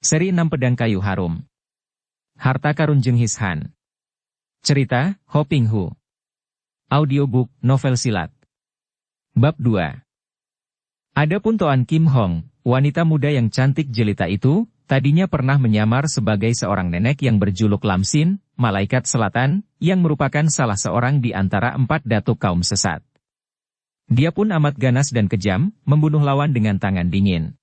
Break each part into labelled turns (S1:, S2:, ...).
S1: Seri 6 Pedang Kayu Harum. Harta Karun Jenghis Han. Cerita, Ho Ping Hu. Audiobook, novel silat. Bab 2. Adapun Toan Kim Hong, wanita muda yang cantik jelita itu, tadinya pernah menyamar sebagai seorang nenek yang berjuluk Lam Sin, Malaikat Selatan, yang merupakan salah seorang di antara 4 datuk kaum sesat. Dia pun amat ganas dan kejam, membunuh lawan dengan tangan dingin.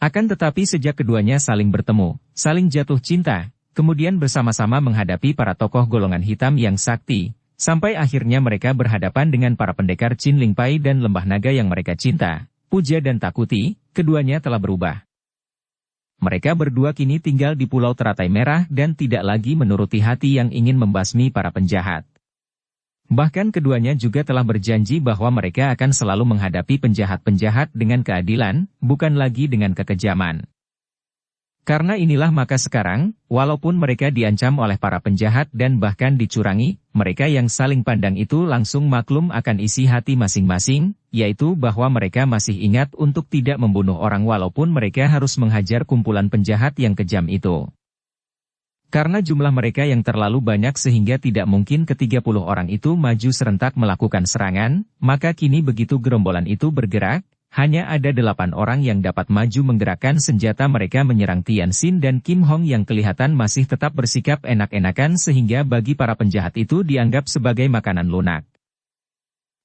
S1: Akan tetapi sejak keduanya saling bertemu, saling jatuh cinta, kemudian bersama-sama menghadapi para tokoh golongan hitam yang sakti, sampai akhirnya mereka berhadapan dengan para pendekar Chin Ling Pai dan Lembah Naga yang mereka cinta, puja dan takuti, keduanya telah berubah. Mereka berdua kini tinggal di Pulau Teratai Merah dan tidak lagi menuruti hati yang ingin membasmi para penjahat. Bahkan keduanya juga telah berjanji bahwa mereka akan selalu menghadapi penjahat-penjahat dengan keadilan, bukan lagi dengan kekejaman. Karena inilah maka sekarang, walaupun mereka diancam oleh para penjahat dan bahkan dicurangi, mereka yang saling pandang itu langsung maklum akan isi hati masing-masing, yaitu bahwa mereka masih ingat untuk tidak membunuh orang walaupun mereka harus menghajar kumpulan penjahat yang kejam itu. Karena jumlah mereka yang terlalu banyak sehingga tidak mungkin ke-30 orang itu maju serentak melakukan serangan, maka kini begitu gerombolan itu bergerak, hanya ada 8 orang yang dapat maju menggerakkan senjata mereka menyerang Tian Xin dan Kim Hong yang kelihatan masih tetap bersikap enak-enakan sehingga bagi para penjahat itu dianggap sebagai makanan lunak.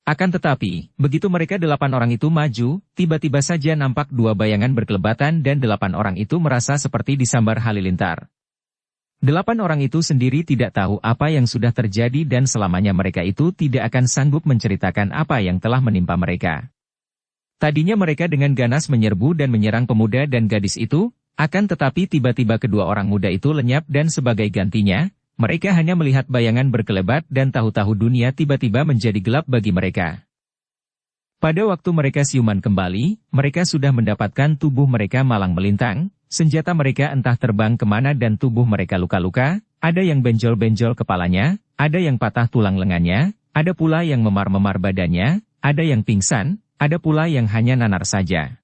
S1: Akan tetapi, begitu mereka 8 orang itu maju, tiba-tiba saja nampak 2 bayangan berkelebatan dan 8 orang itu merasa seperti disambar halilintar. 8 orang itu sendiri tidak tahu apa yang sudah terjadi dan selamanya mereka itu tidak akan sanggup menceritakan apa yang telah menimpa mereka. Tadinya mereka dengan ganas menyerbu dan menyerang pemuda dan gadis itu, akan tetapi tiba-tiba kedua orang muda itu lenyap dan sebagai gantinya, mereka hanya melihat bayangan berkelebat dan tahu-tahu dunia tiba-tiba menjadi gelap bagi mereka. Pada waktu mereka siuman kembali, mereka sudah mendapatkan tubuh mereka malang melintang, senjata mereka entah terbang kemana dan tubuh mereka luka-luka, ada yang benjol-benjol kepalanya, ada yang patah tulang lengannya, ada pula yang memar-memar badannya, ada yang pingsan, ada pula yang hanya nanar saja.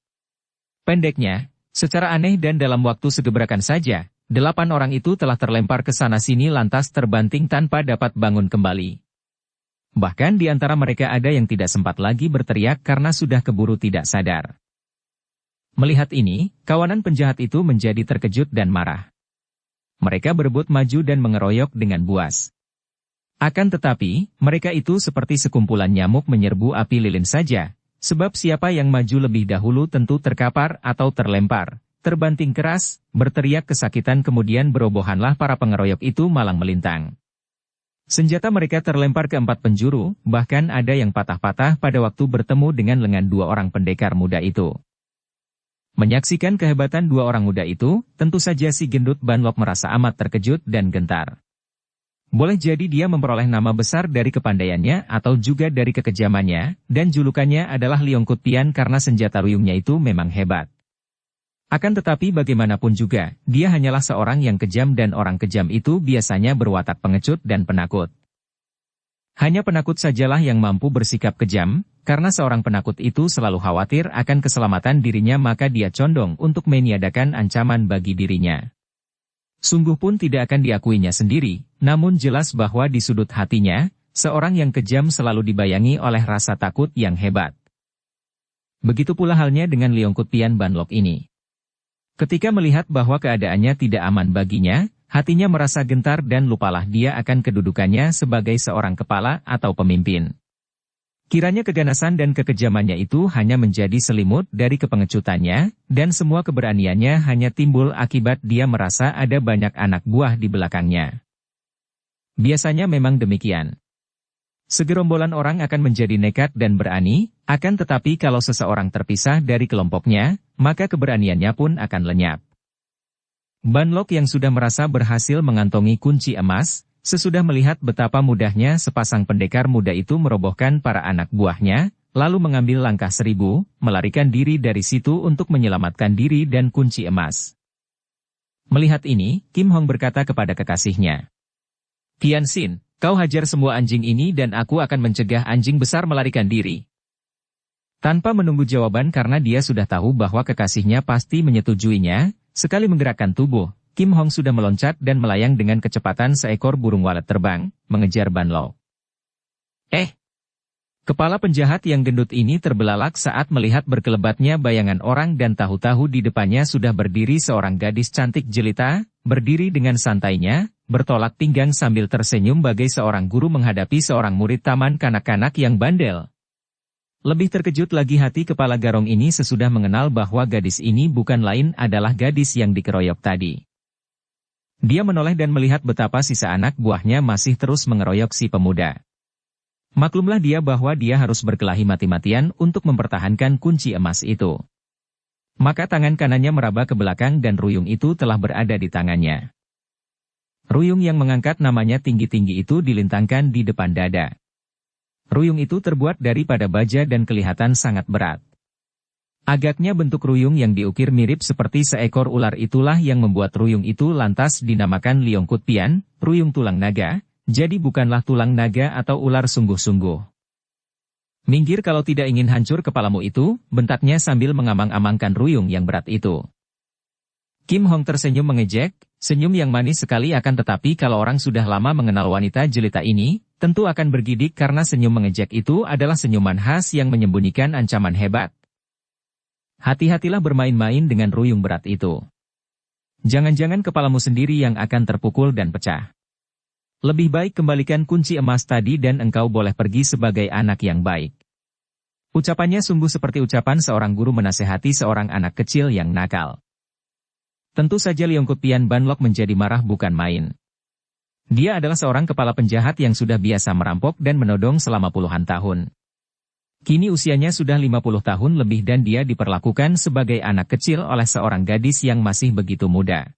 S1: Pendeknya, secara aneh dan dalam waktu segebrakan saja, 8 orang itu telah terlempar ke sana-sini lantas terbanting tanpa dapat bangun kembali. Bahkan di antara mereka ada yang tidak sempat lagi berteriak karena sudah keburu tidak sadar. Melihat ini, kawanan penjahat itu menjadi terkejut dan marah. Mereka berebut maju dan mengeroyok dengan buas. Akan tetapi, mereka itu seperti sekumpulan nyamuk menyerbu api lilin saja, sebab siapa yang maju lebih dahulu tentu terkapar atau terlempar, terbanting keras, berteriak kesakitan kemudian berobohanlah para pengeroyok itu malang melintang. Senjata mereka terlempar ke 4 penjuru, bahkan ada yang patah-patah pada waktu bertemu dengan lengan 2 orang pendekar muda itu. Menyaksikan kehebatan 2 orang muda itu, tentu saja si gendut Ban Lok merasa amat terkejut dan gentar. Boleh jadi dia memperoleh nama besar dari kepandaiannya atau juga dari kekejamannya, dan julukannya adalah Liong Kut Tian karena senjata ruyungnya itu memang hebat. Akan tetapi bagaimanapun juga, dia hanyalah seorang yang kejam dan orang kejam itu biasanya berwatak pengecut dan penakut. Hanya penakut sajalah yang mampu bersikap kejam, karena seorang penakut itu selalu khawatir akan keselamatan dirinya maka dia condong untuk meniadakan ancaman bagi dirinya. Sungguh pun tidak akan diakuinya sendiri, namun jelas bahwa di sudut hatinya, seorang yang kejam selalu dibayangi oleh rasa takut yang hebat. Begitu pula halnya dengan Liong Kut Tian Ban Lok ini. Ketika melihat bahwa keadaannya tidak aman baginya, hatinya merasa gentar dan lupalah dia akan kedudukannya sebagai seorang kepala atau pemimpin. Kiranya keganasan dan kekejamannya itu hanya menjadi selimut dari kepengecutannya, dan semua keberaniannya hanya timbul akibat dia merasa ada banyak anak buah di belakangnya. Biasanya memang demikian. Segerombolan orang akan menjadi nekat dan berani, akan tetapi kalau seseorang terpisah dari kelompoknya, maka keberaniannya pun akan lenyap. Ban Lok yang sudah merasa berhasil mengantongi kunci emas, sesudah melihat betapa mudahnya sepasang pendekar muda itu merobohkan para anak buahnya, lalu mengambil langkah 1000, melarikan diri dari situ untuk menyelamatkan diri dan kunci emas. Melihat ini, Kim Hong berkata kepada kekasihnya, "Tian Xin, kau hajar semua anjing ini dan aku akan mencegah anjing besar melarikan diri." Tanpa menunggu jawaban karena dia sudah tahu bahwa kekasihnya pasti menyetujuinya, sekali menggerakkan tubuh, Kim Hong sudah meloncat dan melayang dengan kecepatan seekor burung walet terbang, mengejar Ban Lo. Kepala penjahat yang gendut ini terbelalak saat melihat berkelebatnya bayangan orang dan tahu-tahu di depannya sudah berdiri seorang gadis cantik jelita, berdiri dengan santainya, bertolak pinggang sambil tersenyum bagai seorang guru menghadapi seorang murid taman kanak-kanak yang bandel. Lebih terkejut lagi hati kepala garong ini sesudah mengenal bahwa gadis ini bukan lain adalah gadis yang dikeroyok tadi. Dia menoleh dan melihat betapa sisa anak buahnya masih terus mengeroyok si pemuda. Maklumlah dia bahwa dia harus berkelahi mati-matian untuk mempertahankan kunci emas itu. Maka tangan kanannya meraba ke belakang dan ruyung itu telah berada di tangannya. Ruyung yang mengangkat namanya tinggi-tinggi itu dilintangkan di depan dada. Ruyung itu terbuat daripada baja dan kelihatan sangat berat. Agaknya bentuk ruyung yang diukir mirip seperti seekor ular itulah yang membuat ruyung itu lantas dinamakan Liong Kut Pian, ruyung tulang naga. Jadi bukanlah tulang naga atau ular sungguh-sungguh. Minggir kalau tidak ingin hancur kepalamu itu, bentaknya sambil mengamang-amangkan ruyung yang berat itu. Kim Hong tersenyum mengejek, senyum yang manis sekali akan tetapi kalau orang sudah lama mengenal wanita jelita ini, tentu akan bergidik karena senyum mengejek itu adalah senyuman khas yang menyembunyikan ancaman hebat. Hati-hatilah bermain-main dengan ruyung berat itu. Jangan-jangan kepalamu sendiri yang akan terpukul dan pecah. Lebih baik kembalikan kunci emas tadi dan engkau boleh pergi sebagai anak yang baik. Ucapannya sungguh seperti ucapan seorang guru menasehati seorang anak kecil yang nakal. Tentu saja Liong Kut Pian Ban Lok menjadi marah bukan main. Dia adalah seorang kepala penjahat yang sudah biasa merampok dan menodong selama puluhan tahun. Kini usianya sudah 50 tahun lebih dan dia diperlakukan sebagai anak kecil oleh seorang gadis yang masih begitu muda.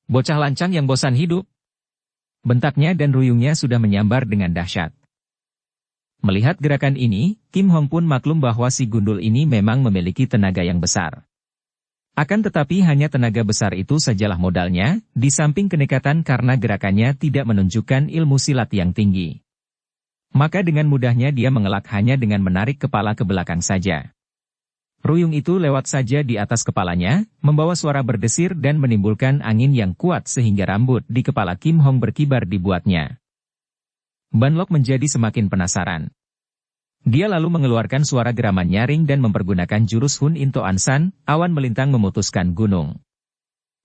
S1: Bocah lancang yang bosan hidup. Bentaknya dan ruyungnya sudah menyambar dengan dahsyat. Melihat gerakan ini, Kim Hong pun maklum bahwa si gundul ini memang memiliki tenaga yang besar. Akan tetapi hanya tenaga besar itu sajalah modalnya, di samping kenekatan karena gerakannya tidak menunjukkan ilmu silat yang tinggi. Maka dengan mudahnya dia mengelak hanya dengan menarik kepala ke belakang saja. Ruyung itu lewat saja di atas kepalanya, membawa suara berdesir dan menimbulkan angin yang kuat sehingga rambut di kepala Kim Hong berkibar dibuatnya. Ban Lok menjadi semakin penasaran. Dia lalu mengeluarkan suara geraman nyaring dan mempergunakan jurus Hun Into Ansan, awan melintang memutuskan gunung.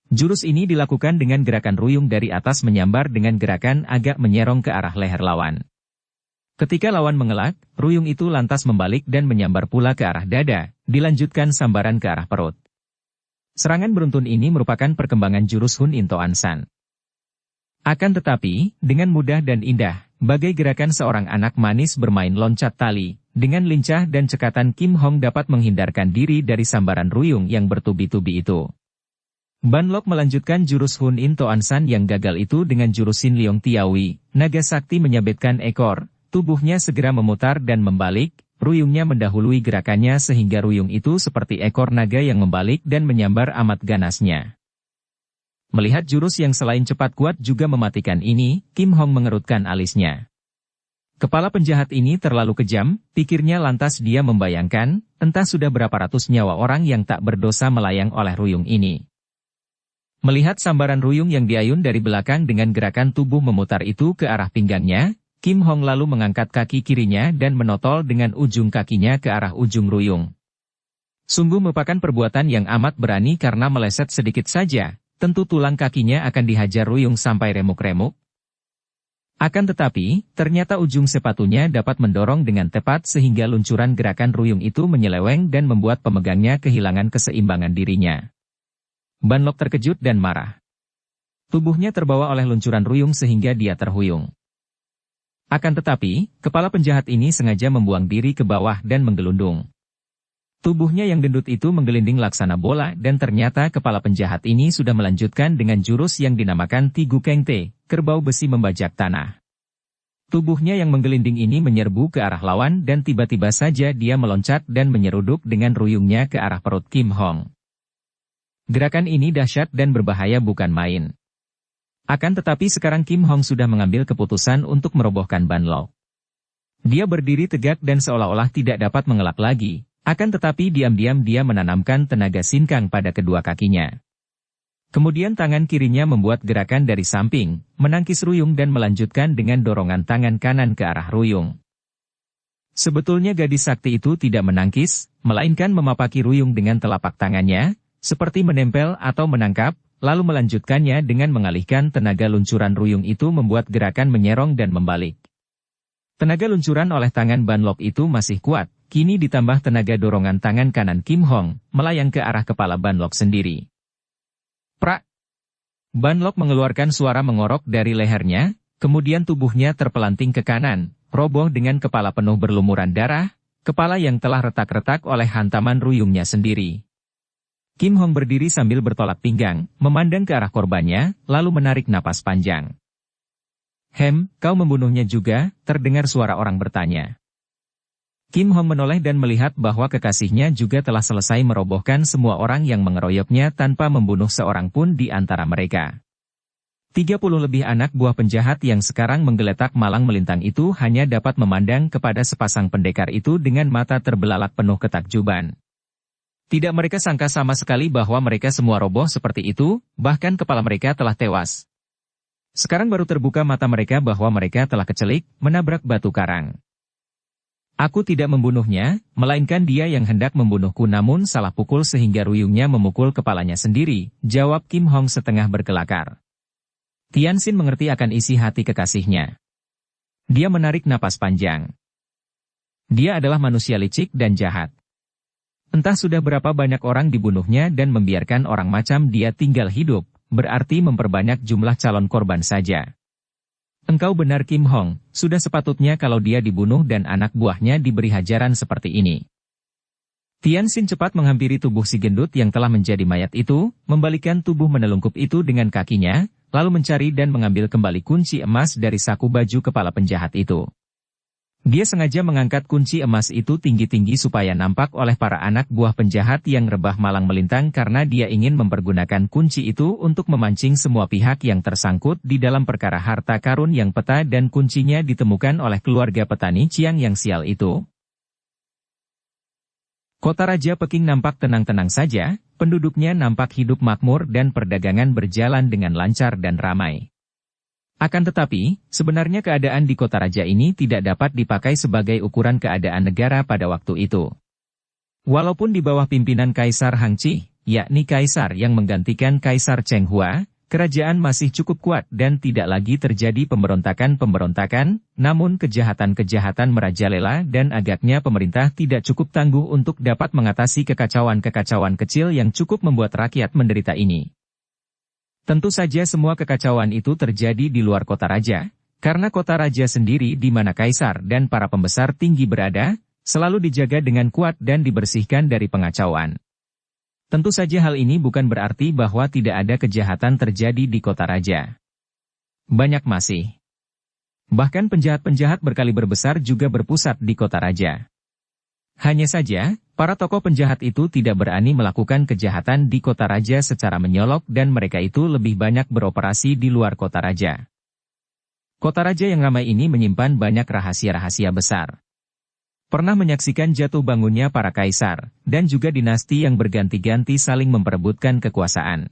S1: Jurus ini dilakukan dengan gerakan ruyung dari atas menyambar dengan gerakan agak menyerong ke arah leher lawan. Ketika lawan mengelak, ruyung itu lantas membalik dan menyambar pula ke arah dada, dilanjutkan sambaran ke arah perut. Serangan beruntun ini merupakan perkembangan jurus Hun Into Ansan. Akan tetapi, dengan mudah dan indah, bagai gerakan seorang anak manis bermain loncat tali, dengan lincah dan cekatan Kim Hong dapat menghindarkan diri dari sambaran ruyung yang bertubi-tubi itu. Ban Lok melanjutkan jurus Hun Into Ansan yang gagal itu dengan jurus Sin Leong Tiawi, naga sakti menyabetkan ekor. Tubuhnya segera memutar dan membalik, ruyungnya mendahului gerakannya sehingga ruyung itu seperti ekor naga yang membalik dan menyambar amat ganasnya. Melihat jurus yang selain cepat kuat juga mematikan ini, Kim Hong mengerutkan alisnya. Kepala penjahat ini terlalu kejam, pikirnya lantas dia membayangkan, entah sudah berapa ratus nyawa orang yang tak berdosa melayang oleh ruyung ini. Melihat sambaran ruyung yang diayun dari belakang dengan gerakan tubuh memutar itu ke arah pinggangnya, Kim Hong lalu mengangkat kaki kirinya dan menotol dengan ujung kakinya ke arah ujung ruyung. Sungguh merupakan perbuatan yang amat berani karena meleset sedikit saja, tentu tulang kakinya akan dihajar ruyung sampai remuk-remuk. Akan tetapi, ternyata ujung sepatunya dapat mendorong dengan tepat sehingga luncuran gerakan ruyung itu menyeleweng dan membuat pemegangnya kehilangan keseimbangan dirinya. Ban Lok terkejut dan marah. Tubuhnya terbawa oleh luncuran ruyung sehingga dia terhuyung. Akan tetapi, kepala penjahat ini sengaja membuang diri ke bawah dan menggelundung. Tubuhnya yang gendut itu menggelinding laksana bola dan ternyata kepala penjahat ini sudah melanjutkan dengan jurus yang dinamakan Tigu Keng Te, kerbau besi membajak tanah. Tubuhnya yang menggelinding ini menyerbu ke arah lawan dan tiba-tiba saja dia meloncat dan menyeruduk dengan ruyungnya ke arah perut Kim Hong. Gerakan ini dahsyat dan berbahaya bukan main. Akan tetapi sekarang Kim Hong sudah mengambil keputusan untuk merobohkan Ban Lok. Dia berdiri tegak dan seolah-olah tidak dapat mengelak lagi, akan tetapi diam-diam dia menanamkan tenaga sinkang pada kedua kakinya. Kemudian tangan kirinya membuat gerakan dari samping, menangkis Ruyung dan melanjutkan dengan dorongan tangan kanan ke arah Ruyung. Sebetulnya gadis sakti itu tidak menangkis, melainkan memapaki Ruyung dengan telapak tangannya, seperti menempel atau menangkap, lalu melanjutkannya dengan mengalihkan tenaga luncuran Ruyung itu membuat gerakan menyerong dan membalik. Tenaga luncuran oleh tangan Ban Lok itu masih kuat, kini ditambah tenaga dorongan tangan kanan Kim Hong, melayang ke arah kepala Ban Lok sendiri. Prak! Ban Lok mengeluarkan suara mengorok dari lehernya, kemudian tubuhnya terpelanting ke kanan, roboh dengan kepala penuh berlumuran darah, kepala yang telah retak-retak oleh hantaman Ruyungnya sendiri. Kim Hong berdiri sambil bertolak pinggang, memandang ke arah korbannya, lalu menarik napas panjang. Kau membunuhnya juga?" terdengar suara orang bertanya. Kim Hong menoleh dan melihat bahwa kekasihnya juga telah selesai merobohkan semua orang yang mengeroyoknya tanpa membunuh seorang pun di antara mereka. 30 lebih anak buah penjahat yang sekarang menggeletak malang melintang itu hanya dapat memandang kepada sepasang pendekar itu dengan mata terbelalak penuh ketakjuban. Tidak mereka sangka sama sekali bahwa mereka semua roboh seperti itu, bahkan kepala mereka telah tewas. Sekarang baru terbuka mata mereka bahwa mereka telah kecelik, menabrak batu karang. "Aku tidak membunuhnya, melainkan dia yang hendak membunuhku namun salah pukul sehingga Ruyungnya memukul kepalanya sendiri," jawab Kim Hong setengah berkelakar. Tianxin mengerti akan isi hati kekasihnya. Dia menarik napas panjang. Dia adalah manusia licik dan jahat. Entah sudah berapa banyak orang dibunuhnya dan membiarkan orang macam dia tinggal hidup, berarti memperbanyak jumlah calon korban saja. Engkau benar Kim Hong, sudah sepatutnya kalau dia dibunuh dan anak buahnya diberi hajaran seperti ini. Tianxin cepat menghampiri tubuh si gendut yang telah menjadi mayat itu, membalikkan tubuh menelungkup itu dengan kakinya, lalu mencari dan mengambil kembali kunci emas dari saku baju kepala penjahat itu. Dia sengaja mengangkat kunci emas itu tinggi-tinggi supaya nampak oleh para anak buah penjahat yang rebah malang melintang karena dia ingin mempergunakan kunci itu untuk memancing semua pihak yang tersangkut di dalam perkara harta karun yang peta dan kuncinya ditemukan oleh keluarga petani Ciang yang sial itu. Kota Raja Peking nampak tenang-tenang saja, penduduknya nampak hidup makmur dan perdagangan berjalan dengan lancar dan ramai. Akan tetapi, sebenarnya keadaan di kota raja ini tidak dapat dipakai sebagai ukuran keadaan negara pada waktu itu. Walaupun di bawah pimpinan Kaisar Hang Chi, yakni kaisar yang menggantikan Kaisar Cheng Hua, kerajaan masih cukup kuat dan tidak lagi terjadi pemberontakan-pemberontakan, namun kejahatan-kejahatan merajalela dan agaknya pemerintah tidak cukup tangguh untuk dapat mengatasi kekacauan-kekacauan kecil yang cukup membuat rakyat menderita ini. Tentu saja semua kekacauan itu terjadi di luar kota raja, karena kota raja sendiri di mana kaisar dan para pembesar tinggi berada, selalu dijaga dengan kuat dan dibersihkan dari pengacauan. Tentu saja hal ini bukan berarti bahwa tidak ada kejahatan terjadi di kota raja. Banyak masih. Bahkan penjahat-penjahat berkaliber besar juga berpusat di kota raja. Hanya saja, para tokoh penjahat itu tidak berani melakukan kejahatan di kota raja secara menyolok dan mereka itu lebih banyak beroperasi di luar kota raja. Kota raja yang ramai ini menyimpan banyak rahasia-rahasia besar. Pernah menyaksikan jatuh bangunnya para kaisar, dan juga dinasti yang berganti-ganti saling memperebutkan kekuasaan.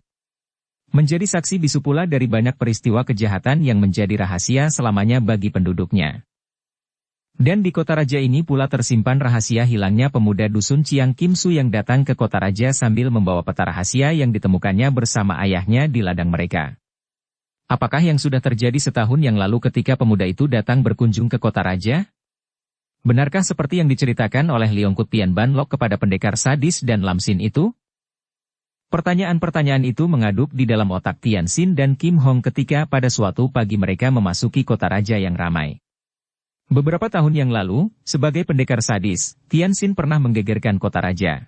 S1: Menjadi saksi bisu pula dari banyak peristiwa kejahatan yang menjadi rahasia selamanya bagi penduduknya. Dan di kota raja ini pula tersimpan rahasia hilangnya pemuda dusun Ciang Kim Su yang datang ke kota raja sambil membawa peta rahasia yang ditemukannya bersama ayahnya di ladang mereka. Apakah yang sudah terjadi setahun yang lalu ketika pemuda itu datang berkunjung ke kota raja? Benarkah seperti yang diceritakan oleh Leong Kut Pian Ban Lok kepada pendekar sadis dan Lamsin itu? Pertanyaan-pertanyaan itu mengaduk di dalam otak Tianxin dan Kim Hong ketika pada suatu pagi mereka memasuki kota raja yang ramai. Beberapa tahun yang lalu, sebagai pendekar sadis, Tianxin pernah menggegerkan kota raja.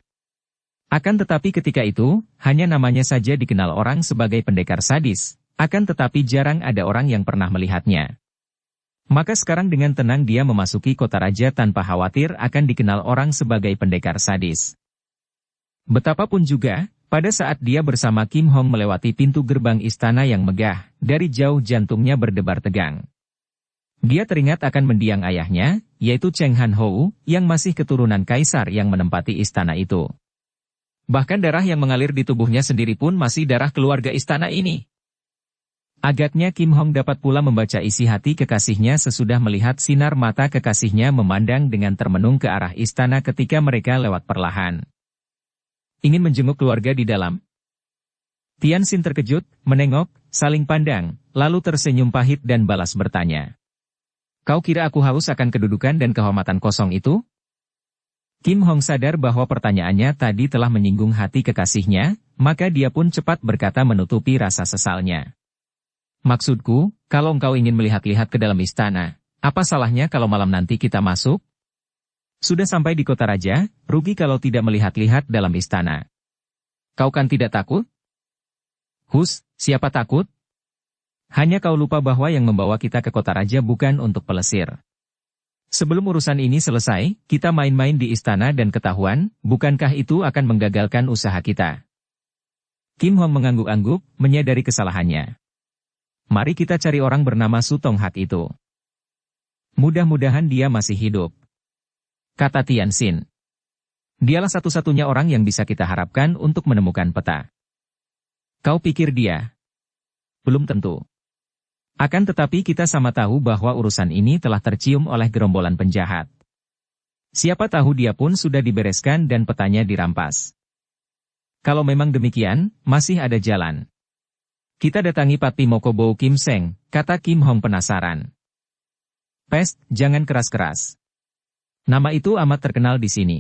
S1: Akan tetapi ketika itu, hanya namanya saja dikenal orang sebagai pendekar sadis, akan tetapi jarang ada orang yang pernah melihatnya. Maka sekarang dengan tenang dia memasuki kota raja tanpa khawatir akan dikenal orang sebagai pendekar sadis. Betapapun juga, pada saat dia bersama Kim Hong melewati pintu gerbang istana yang megah, dari jauh jantungnya berdebar tegang. Dia teringat akan mendiang ayahnya, yaitu Cheng Han Hou, yang masih keturunan kaisar yang menempati istana itu. Bahkan darah yang mengalir di tubuhnya sendiri pun masih darah keluarga istana ini. Agaknya Kim Hong dapat pula membaca isi hati kekasihnya sesudah melihat sinar mata kekasihnya memandang dengan termenung ke arah istana ketika mereka lewat perlahan. Ingin menjenguk keluarga di dalam? Tianxin terkejut, menengok, saling pandang, lalu tersenyum pahit dan balas bertanya. Kau kira aku haus akan kedudukan dan kehormatan kosong itu? Kim Hong sadar bahwa pertanyaannya tadi telah menyinggung hati kekasihnya, maka dia pun cepat berkata menutupi rasa sesalnya. Maksudku, kalau engkau ingin melihat-lihat ke dalam istana, apa salahnya kalau malam nanti kita masuk? Sudah sampai di kota raja, rugi kalau tidak melihat-lihat dalam istana. Kau kan tidak takut? Hus, siapa takut? Hanya kau lupa bahwa yang membawa kita ke kota raja bukan untuk pelesir. Sebelum urusan ini selesai, kita main-main di istana dan ketahuan, bukankah itu akan menggagalkan usaha kita? Kim Hong mengangguk-angguk, menyadari kesalahannya. Mari kita cari orang bernama Su Tonghak itu. Mudah-mudahan dia masih hidup. Kata Tianxin. Dialah satu-satunya orang yang bisa kita harapkan untuk menemukan peta. Kau pikir dia? Belum tentu. Akan tetapi kita sama tahu bahwa urusan ini telah tercium oleh gerombolan penjahat. Siapa tahu dia pun sudah dibereskan dan petanya dirampas. Kalau memang demikian, masih ada jalan. Kita datangi Patpi Mokobo Kim Seng, kata Kim Hong penasaran. Pest, jangan keras-keras. Nama itu amat terkenal di sini.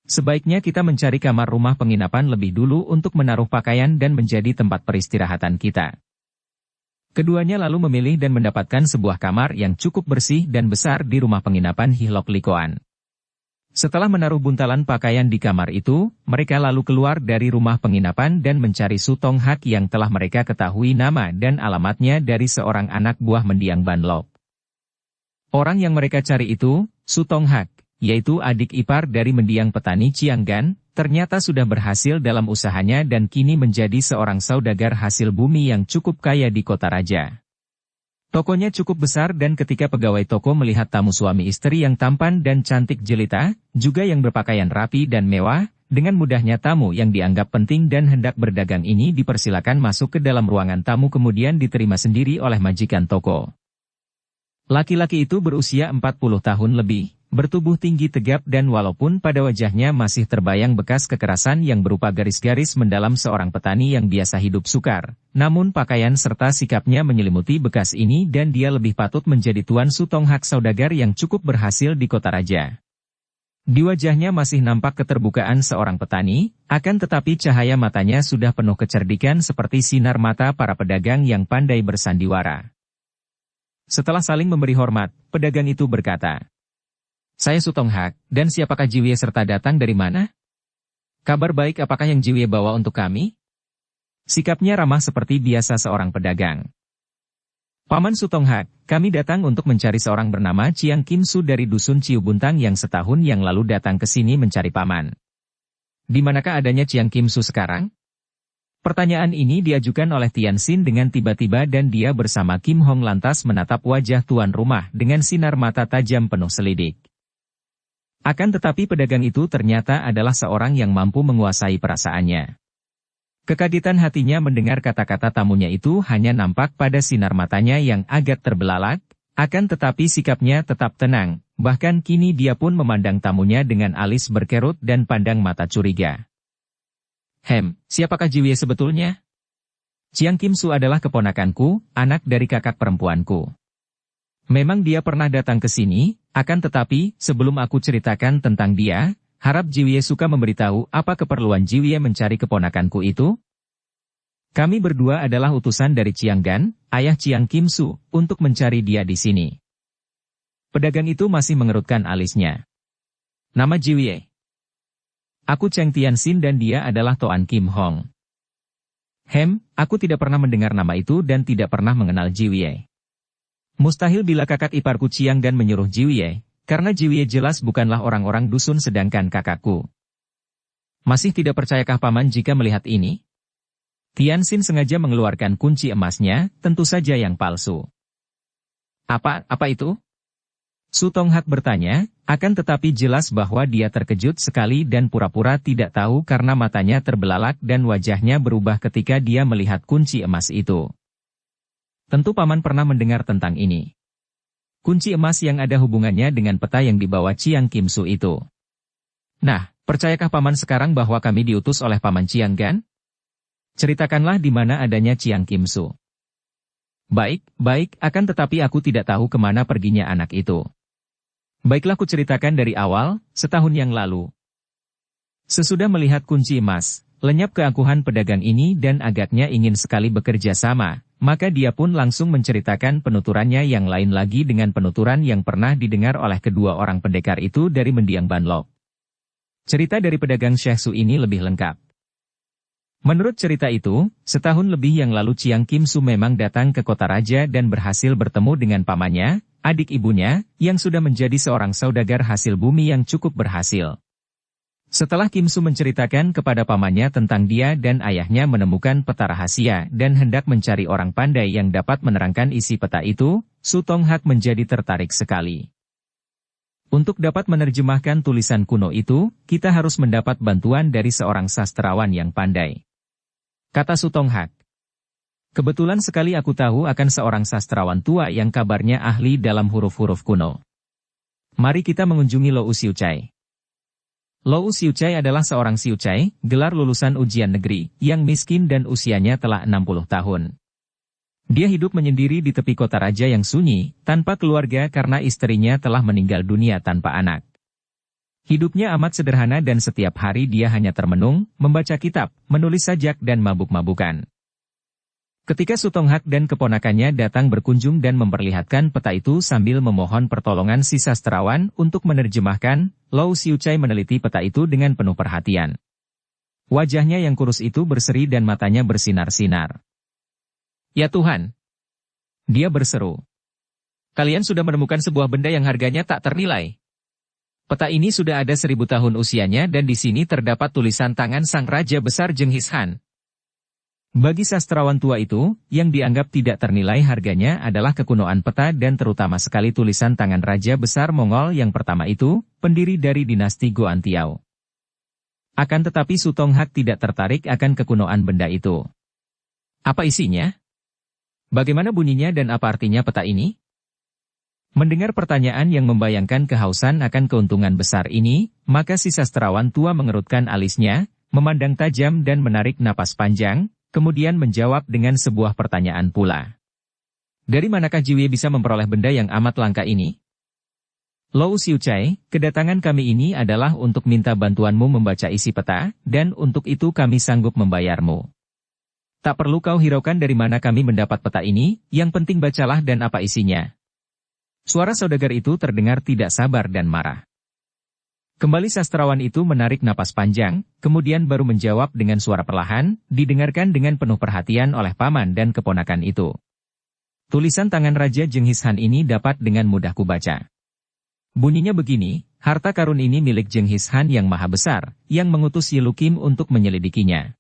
S1: Sebaiknya kita mencari kamar rumah penginapan lebih dulu untuk menaruh pakaian dan menjadi tempat peristirahatan kita. Keduanya lalu memilih dan mendapatkan sebuah kamar yang cukup bersih dan besar di rumah penginapan Hihlok Likoan. Setelah menaruh buntalan pakaian di kamar itu, mereka lalu keluar dari rumah penginapan dan mencari Su Tonghak yang telah mereka ketahui nama dan alamatnya dari seorang anak buah mendiang Ban Lok. Orang yang mereka cari itu, Su Tonghak, yaitu adik ipar dari mendiang petani Chianggan, ternyata sudah berhasil dalam usahanya dan kini menjadi seorang saudagar hasil bumi yang cukup kaya di kota raja. Tokonya cukup besar dan ketika pegawai toko melihat tamu suami istri yang tampan dan cantik jelita, juga yang berpakaian rapi dan mewah, dengan mudahnya tamu yang dianggap penting dan hendak berdagang ini dipersilakan masuk ke dalam ruangan tamu kemudian diterima sendiri oleh majikan toko. Laki-laki itu berusia 40 tahun lebih, bertubuh tinggi tegap dan walaupun pada wajahnya masih terbayang bekas kekerasan yang berupa garis-garis mendalam seorang petani yang biasa hidup sukar, namun pakaian serta sikapnya menyelimuti bekas ini dan dia lebih patut menjadi tuan Su Tonghak saudagar yang cukup berhasil di kota raja. Di wajahnya masih nampak keterbukaan seorang petani, akan tetapi cahaya matanya sudah penuh kecerdikan seperti sinar mata para pedagang yang pandai bersandiwara. Setelah saling memberi hormat, pedagang itu berkata, Saya Su Tonghak, dan siapakah Jiwie serta datang dari mana? Kabar baik apakah yang Jiwie bawa untuk kami? Sikapnya ramah seperti biasa seorang pedagang. Paman Su Tonghak, kami datang untuk mencari seorang bernama Chiang Kim Su dari Dusun Ciu Buntang yang setahun yang lalu datang ke sini mencari paman. Di manakah adanya Chiang Kim Su sekarang? Pertanyaan ini diajukan oleh Tianxin dengan tiba-tiba dan dia bersama Kim Hong lantas menatap wajah tuan rumah dengan sinar mata tajam penuh selidik. Akan tetapi pedagang itu ternyata adalah seorang yang mampu menguasai perasaannya. Kekagetan hatinya mendengar kata-kata tamunya itu hanya nampak pada sinar matanya yang agak terbelalak, akan tetapi sikapnya tetap tenang, bahkan kini dia pun memandang tamunya dengan alis berkerut dan pandang mata curiga. Siapakah Jiwie sebetulnya? Chiang Kim Su adalah keponakanku, anak dari kakak perempuanku. Memang dia pernah datang ke sini, akan tetapi, sebelum aku ceritakan tentang dia, harap Jiwie suka memberitahu apa keperluan Jiwie mencari keponakanku itu? Kami berdua adalah utusan dari Chianggan, ayah Chiang Kim Su, untuk mencari dia di sini. Pedagang itu masih mengerutkan alisnya. Nama Jiwie. Aku Cheng Tianxin dan dia adalah Toan Kim Hong. Aku tidak pernah mendengar nama itu dan tidak pernah mengenal Jiwie. Mustahil bila kakak iparku Chianggan menyuruh Jiwie, karena Jiwie jelas bukanlah orang-orang dusun sedangkan kakakku. Masih tidak percayakah paman jika melihat ini? Tianxin sengaja mengeluarkan kunci emasnya, tentu saja yang palsu. Apa itu? Su Tonghak bertanya, akan tetapi jelas bahwa dia terkejut sekali dan pura-pura tidak tahu karena matanya terbelalak dan wajahnya berubah ketika dia melihat kunci emas itu. Tentu Paman pernah mendengar tentang ini. Kunci emas yang ada hubungannya dengan peta yang dibawa Chiang Kim Su itu. Nah, percayakah Paman sekarang bahwa kami diutus oleh Paman Chiang Gan? Ceritakanlah di mana adanya Chiang Kim Su. Baik, akan tetapi aku tidak tahu kemana perginya anak itu. Baiklah kuceritakan dari awal, setahun yang lalu. Sesudah melihat kunci emas, lenyap keangkuhan pedagang ini dan agaknya ingin sekali bekerja sama, maka dia pun langsung menceritakan penuturannya yang lain lagi dengan penuturan yang pernah didengar oleh kedua orang pendekar itu dari mendiang Banlok. Cerita dari pedagang Syekh Su ini lebih lengkap. Menurut cerita itu, setahun lebih yang lalu Chiang Kim Su memang datang ke kota raja dan berhasil bertemu dengan pamannya, adik ibunya, yang sudah menjadi seorang saudagar hasil bumi yang cukup berhasil. Setelah Kim Su menceritakan kepada pamannya tentang dia dan ayahnya menemukan peta rahasia dan hendak mencari orang pandai yang dapat menerangkan isi peta itu, Su Tonghak menjadi tertarik sekali. Untuk dapat menerjemahkan tulisan kuno itu, kita harus mendapat bantuan dari seorang sastrawan yang pandai. Kata Su Tonghak. Kebetulan sekali aku tahu akan seorang sastrawan tua yang kabarnya ahli dalam huruf-huruf kuno. Mari kita mengunjungi Lou Xiucai. Lou Xiucai adalah seorang Xiucai, gelar lulusan ujian negeri, yang miskin dan usianya telah 60 tahun. Dia hidup menyendiri di tepi kota raja yang sunyi, tanpa keluarga karena istrinya telah meninggal dunia tanpa anak. Hidupnya amat sederhana dan setiap hari dia hanya termenung, membaca kitab, menulis sajak dan mabuk-mabukan. Ketika Su Tonghak dan keponakannya datang berkunjung dan memperlihatkan peta itu sambil memohon pertolongan si sastrawan untuk menerjemahkan, Lou Xiucai meneliti peta itu dengan penuh perhatian. Wajahnya yang kurus itu berseri dan matanya bersinar-sinar. Ya Tuhan! Dia berseru. Kalian sudah menemukan sebuah benda yang harganya tak ternilai. Peta ini sudah ada 1000 tahun usianya dan di sini terdapat tulisan tangan Sang Raja Besar Jenghis Han. Bagi sastrawan tua itu, yang dianggap tidak ternilai harganya adalah kekunoan peta dan terutama sekali tulisan tangan Raja Besar Mongol yang pertama itu, pendiri dari dinasti Goantiao. Akan tetapi Su Tonghak tidak tertarik akan kekunoan benda itu. Apa isinya? Bagaimana bunyinya dan apa artinya peta ini? Mendengar pertanyaan yang membayangkan kehausan akan keuntungan besar ini, maka si sastrawan tua mengerutkan alisnya, memandang tajam dan menarik napas panjang, kemudian menjawab dengan sebuah pertanyaan pula. Dari manakah Jiwie bisa memperoleh benda yang amat langka ini? Lou Xiucai, kedatangan kami ini adalah untuk minta bantuanmu membaca isi peta, dan untuk itu kami sanggup membayarmu. Tak perlu kau hiraukan dari mana kami mendapat peta ini, yang penting bacalah dan apa isinya. Suara saudagar itu terdengar tidak sabar dan marah. Kembali sastrawan itu menarik napas panjang, kemudian baru menjawab dengan suara perlahan, didengarkan dengan penuh perhatian oleh paman dan keponakan itu. Tulisan tangan Raja Jenghis Han ini dapat dengan mudah kubaca. Bunyinya begini, harta karun ini milik Jenghis Han yang maha besar, yang mengutus Ye Lu Kim untuk menyelidikinya.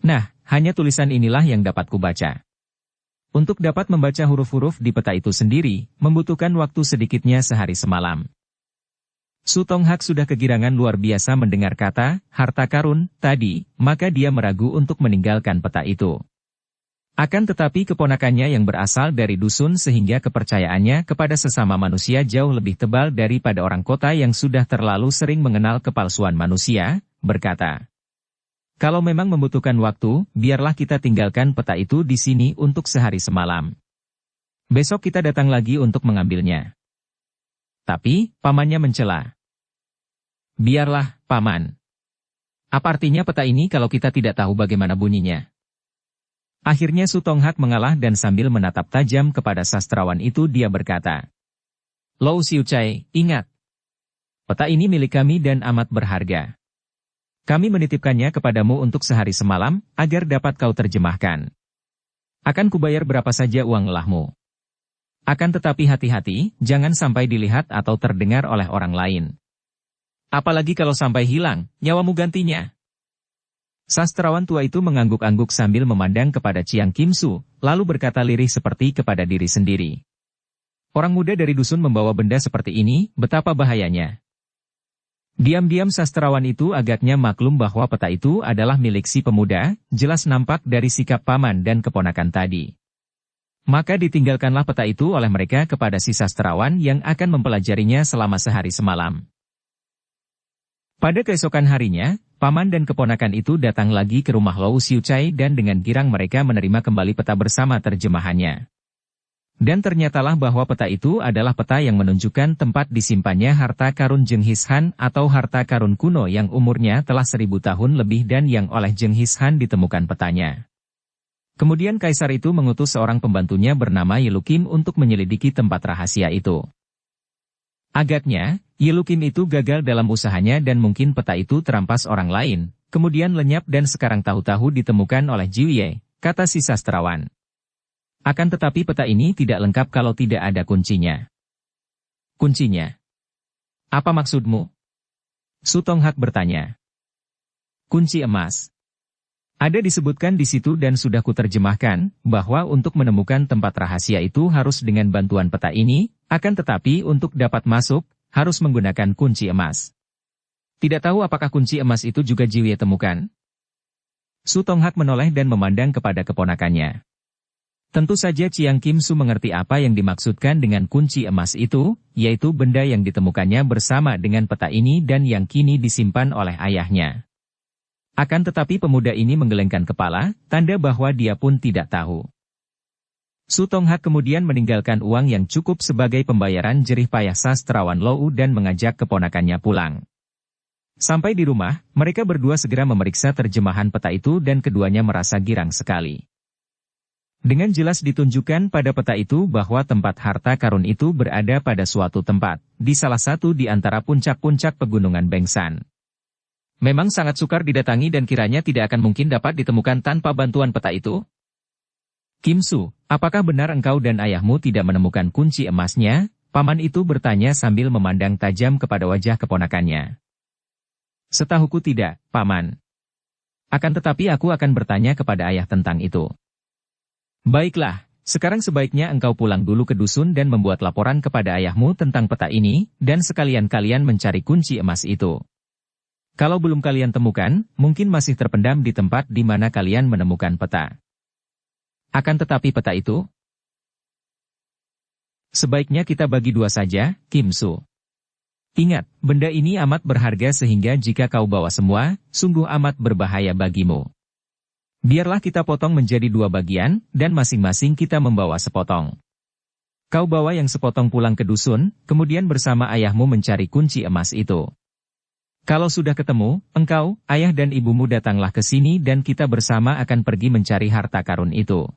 S1: Nah, hanya tulisan inilah yang dapat kubaca. Untuk dapat membaca huruf-huruf di peta itu sendiri, membutuhkan waktu sedikitnya sehari semalam. Su Tonghak sudah kegirangan luar biasa mendengar kata, harta karun, tadi, maka dia meragu untuk meninggalkan peta itu. Akan tetapi keponakannya yang berasal dari dusun sehingga kepercayaannya kepada sesama manusia jauh lebih tebal daripada orang kota yang sudah terlalu sering mengenal kepalsuan manusia, berkata, kalau memang membutuhkan waktu, biarlah kita tinggalkan peta itu di sini untuk sehari semalam. Besok kita datang lagi untuk mengambilnya. Tapi, pamannya mencela. Biarlah, paman. Apa artinya peta ini kalau kita tidak tahu bagaimana bunyinya? Akhirnya Su Tonghak mengalah dan sambil menatap tajam kepada sastrawan itu dia berkata, Lou Xiucai, ingat. Peta ini milik kami dan amat berharga. Kami menitipkannya kepadamu untuk sehari semalam, agar dapat kau terjemahkan. Akan kubayar berapa saja uang lelahmu. Akan tetapi hati-hati, jangan sampai dilihat atau terdengar oleh orang lain. Apalagi kalau sampai hilang, nyawamu gantinya. Sastrawan tua itu mengangguk-angguk sambil memandang kepada Chiang Kim Su, lalu berkata lirih seperti kepada diri sendiri. Orang muda dari dusun membawa benda seperti ini, betapa bahayanya. Diam-diam sastrawan itu agaknya maklum bahwa peta itu adalah milik si pemuda, jelas nampak dari sikap paman dan keponakan tadi. Maka ditinggalkanlah peta itu oleh mereka kepada si sastrawan yang akan mempelajarinya selama sehari semalam. Pada keesokan harinya, paman dan keponakan itu datang lagi ke rumah Lou Xiucai dan dengan girang mereka menerima kembali peta bersama terjemahannya. Dan ternyatalah bahwa peta itu adalah peta yang menunjukkan tempat disimpannya harta karun Jenghis Han atau harta karun kuno yang umurnya telah 1000 tahun lebih dan yang oleh Jenghis Han ditemukan petanya. Kemudian kaisar itu mengutus seorang pembantunya bernama Yelukim untuk menyelidiki tempat rahasia itu. Agaknya, Yelukim itu gagal dalam usahanya dan mungkin peta itu terampas orang lain, kemudian lenyap dan sekarang tahu-tahu ditemukan oleh Jiuye, kata si sastrawan. Akan tetapi peta ini tidak lengkap kalau tidak ada kuncinya. Kuncinya? Apa maksudmu? Su Tonghak bertanya. Kunci emas. Ada disebutkan di situ dan sudah kuterjemahkan, bahwa untuk menemukan tempat rahasia itu harus dengan bantuan peta ini, akan tetapi untuk dapat masuk, harus menggunakan kunci emas. Tidak tahu apakah kunci emas itu juga Jiuye temukan? Su Tonghak menoleh dan memandang kepada keponakannya. Tentu saja Chiang Kim Su mengerti apa yang dimaksudkan dengan kunci emas itu, yaitu benda yang ditemukannya bersama dengan peta ini dan yang kini disimpan oleh ayahnya. Akan tetapi pemuda ini menggelengkan kepala, tanda bahwa dia pun tidak tahu. Su Tonghak kemudian meninggalkan uang yang cukup sebagai pembayaran jerih payah sastrawan Lou dan mengajak keponakannya pulang. Sampai di rumah, mereka berdua segera memeriksa terjemahan peta itu dan keduanya merasa girang sekali. Dengan jelas ditunjukkan pada peta itu bahwa tempat harta karun itu berada pada suatu tempat, di salah satu di antara puncak-puncak pegunungan Bengsan. Memang sangat sukar didatangi dan kiranya tidak akan mungkin dapat ditemukan tanpa bantuan peta itu. Kim Su, apakah benar engkau dan ayahmu tidak menemukan kunci emasnya? Paman itu bertanya sambil memandang tajam kepada wajah keponakannya. Setahuku tidak, Paman. Akan tetapi aku akan bertanya kepada ayah tentang itu. Baiklah, sekarang sebaiknya engkau pulang dulu ke dusun dan membuat laporan kepada ayahmu tentang peta ini, dan sekalian kalian mencari kunci emas itu. Kalau belum kalian temukan, mungkin masih terpendam di tempat di mana kalian menemukan peta. Akan tetapi peta itu? Sebaiknya kita bagi dua saja, Kim Su. Ingat, benda ini amat berharga sehingga jika kau bawa semua, sungguh amat berbahaya bagimu. Biarlah kita potong menjadi dua bagian, dan masing-masing kita membawa sepotong. Kau bawa yang sepotong pulang ke dusun, kemudian bersama ayahmu mencari kunci emas itu. Kalau sudah ketemu, engkau, ayah dan ibumu datanglah ke sini dan kita bersama akan pergi mencari harta karun itu.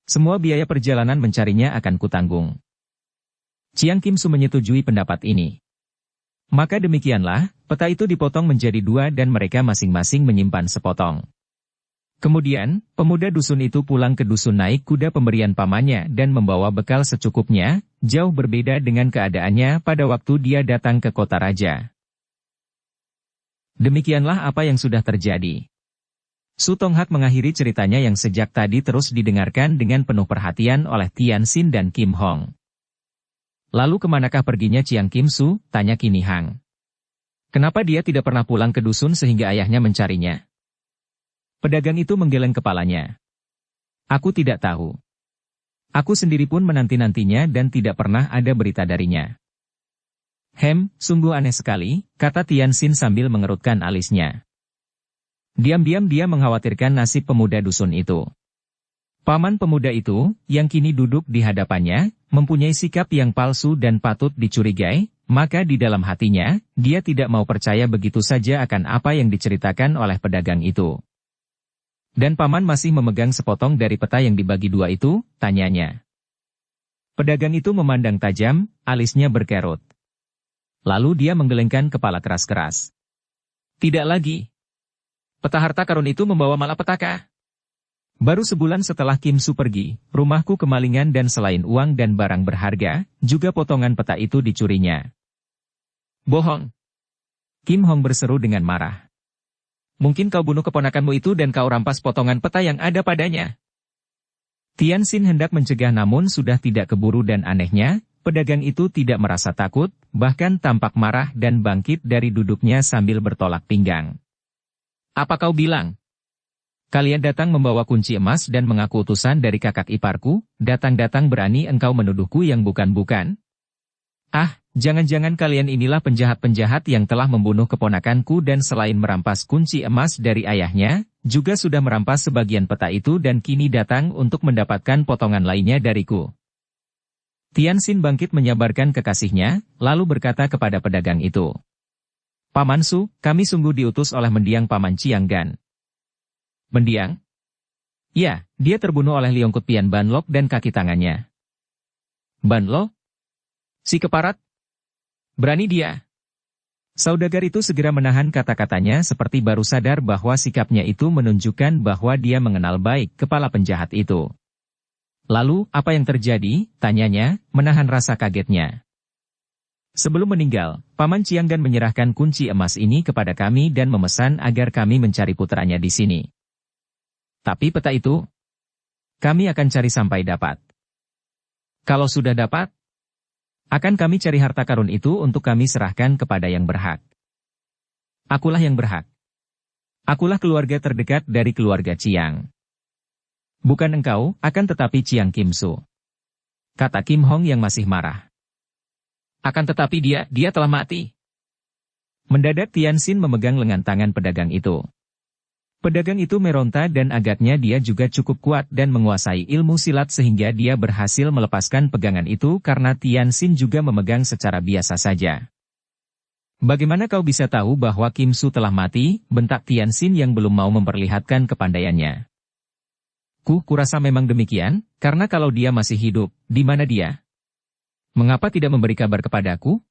S1: Semua biaya perjalanan mencarinya akan kutanggung. Chiang Kim Su menyetujui pendapat ini. Maka demikianlah, peta itu dipotong menjadi dua dan mereka masing-masing menyimpan sepotong. Kemudian, pemuda dusun itu pulang ke dusun naik kuda pemberian pamannya dan membawa bekal secukupnya, jauh berbeda dengan keadaannya pada waktu dia datang ke kota raja. Demikianlah apa yang sudah terjadi. Su Tonghak mengakhiri ceritanya yang sejak tadi terus didengarkan dengan penuh perhatian oleh Tian Xin dan Kim Hong. Lalu kemanakah perginya Chiang Kim Su, tanya Kini Hang. Kenapa dia tidak pernah pulang ke dusun sehingga ayahnya mencarinya? Pedagang itu menggeleng kepalanya. Aku tidak tahu. Aku sendiri pun menanti-nantinya dan tidak pernah ada berita darinya. Sungguh aneh sekali, kata Tian Xin sambil mengerutkan alisnya. Diam-diam dia mengkhawatirkan nasib pemuda dusun itu. Paman pemuda itu, yang kini duduk di hadapannya, mempunyai sikap yang palsu dan patut dicurigai, maka di dalam hatinya, dia tidak mau percaya begitu saja akan apa yang diceritakan oleh pedagang itu. Dan paman masih memegang sepotong dari peta yang dibagi dua itu, tanyanya. Pedagang itu memandang tajam, alisnya berkerut. Lalu dia menggelengkan kepala keras-keras. Tidak lagi. Peta harta karun itu membawa malapetaka. Baru sebulan setelah Kim Su pergi, rumahku kemalingan dan selain uang dan barang berharga, juga potongan peta itu dicurinya. Bohong. Kim Hong berseru dengan marah. Mungkin kau bunuh keponakanmu itu dan kau rampas potongan peta yang ada padanya. Tianxin hendak mencegah namun sudah tidak keburu dan anehnya, pedagang itu tidak merasa takut, bahkan tampak marah dan bangkit dari duduknya sambil bertolak pinggang. Apa kau bilang? Kalian datang membawa kunci emas dan mengaku utusan dari kakak iparku, datang-datang berani engkau menuduhku yang bukan-bukan? Ah, jangan-jangan kalian inilah penjahat-penjahat yang telah membunuh keponakanku dan selain merampas kunci emas dari ayahnya, juga sudah merampas sebagian peta itu dan kini datang untuk mendapatkan potongan lainnya dariku. Tianxin bangkit menyabarkan kekasihnya, lalu berkata kepada pedagang itu. Paman Su, kami sungguh diutus oleh mendiang Paman Cianggan. Mendiang? Ya, dia terbunuh oleh Liongkut Pian Banlok dan kaki tangannya. Banlok? Si keparat? Berani dia. Saudagar itu segera menahan kata-katanya seperti baru sadar bahwa sikapnya itu menunjukkan bahwa dia mengenal baik kepala penjahat itu. Lalu, apa yang terjadi? Tanyanya, menahan rasa kagetnya. Sebelum meninggal, Paman Cianggan menyerahkan kunci emas ini kepada kami dan memesan agar kami mencari putranya di sini. Tapi peta itu, kami akan cari sampai dapat. Kalau sudah dapat, akan kami cari harta karun itu untuk kami serahkan kepada yang berhak. Akulah yang berhak. Akulah keluarga terdekat dari keluarga Ciang. Bukan engkau, akan tetapi Ciang Kim Su. Kata Kim Hong yang masih marah. Akan tetapi dia telah mati. Mendadak Tianxin memegang lengan tangan pedagang itu. Pedagang itu meronta dan agaknya dia juga cukup kuat dan menguasai ilmu silat sehingga dia berhasil melepaskan pegangan itu karena Tianxin juga memegang secara biasa saja. Bagaimana kau bisa tahu bahwa Kim Su telah mati? Bentak Tianxin yang belum mau memperlihatkan kepandaiannya. Kurasa memang demikian, karena kalau dia masih hidup, di mana dia? Mengapa tidak memberi kabar kepadaku?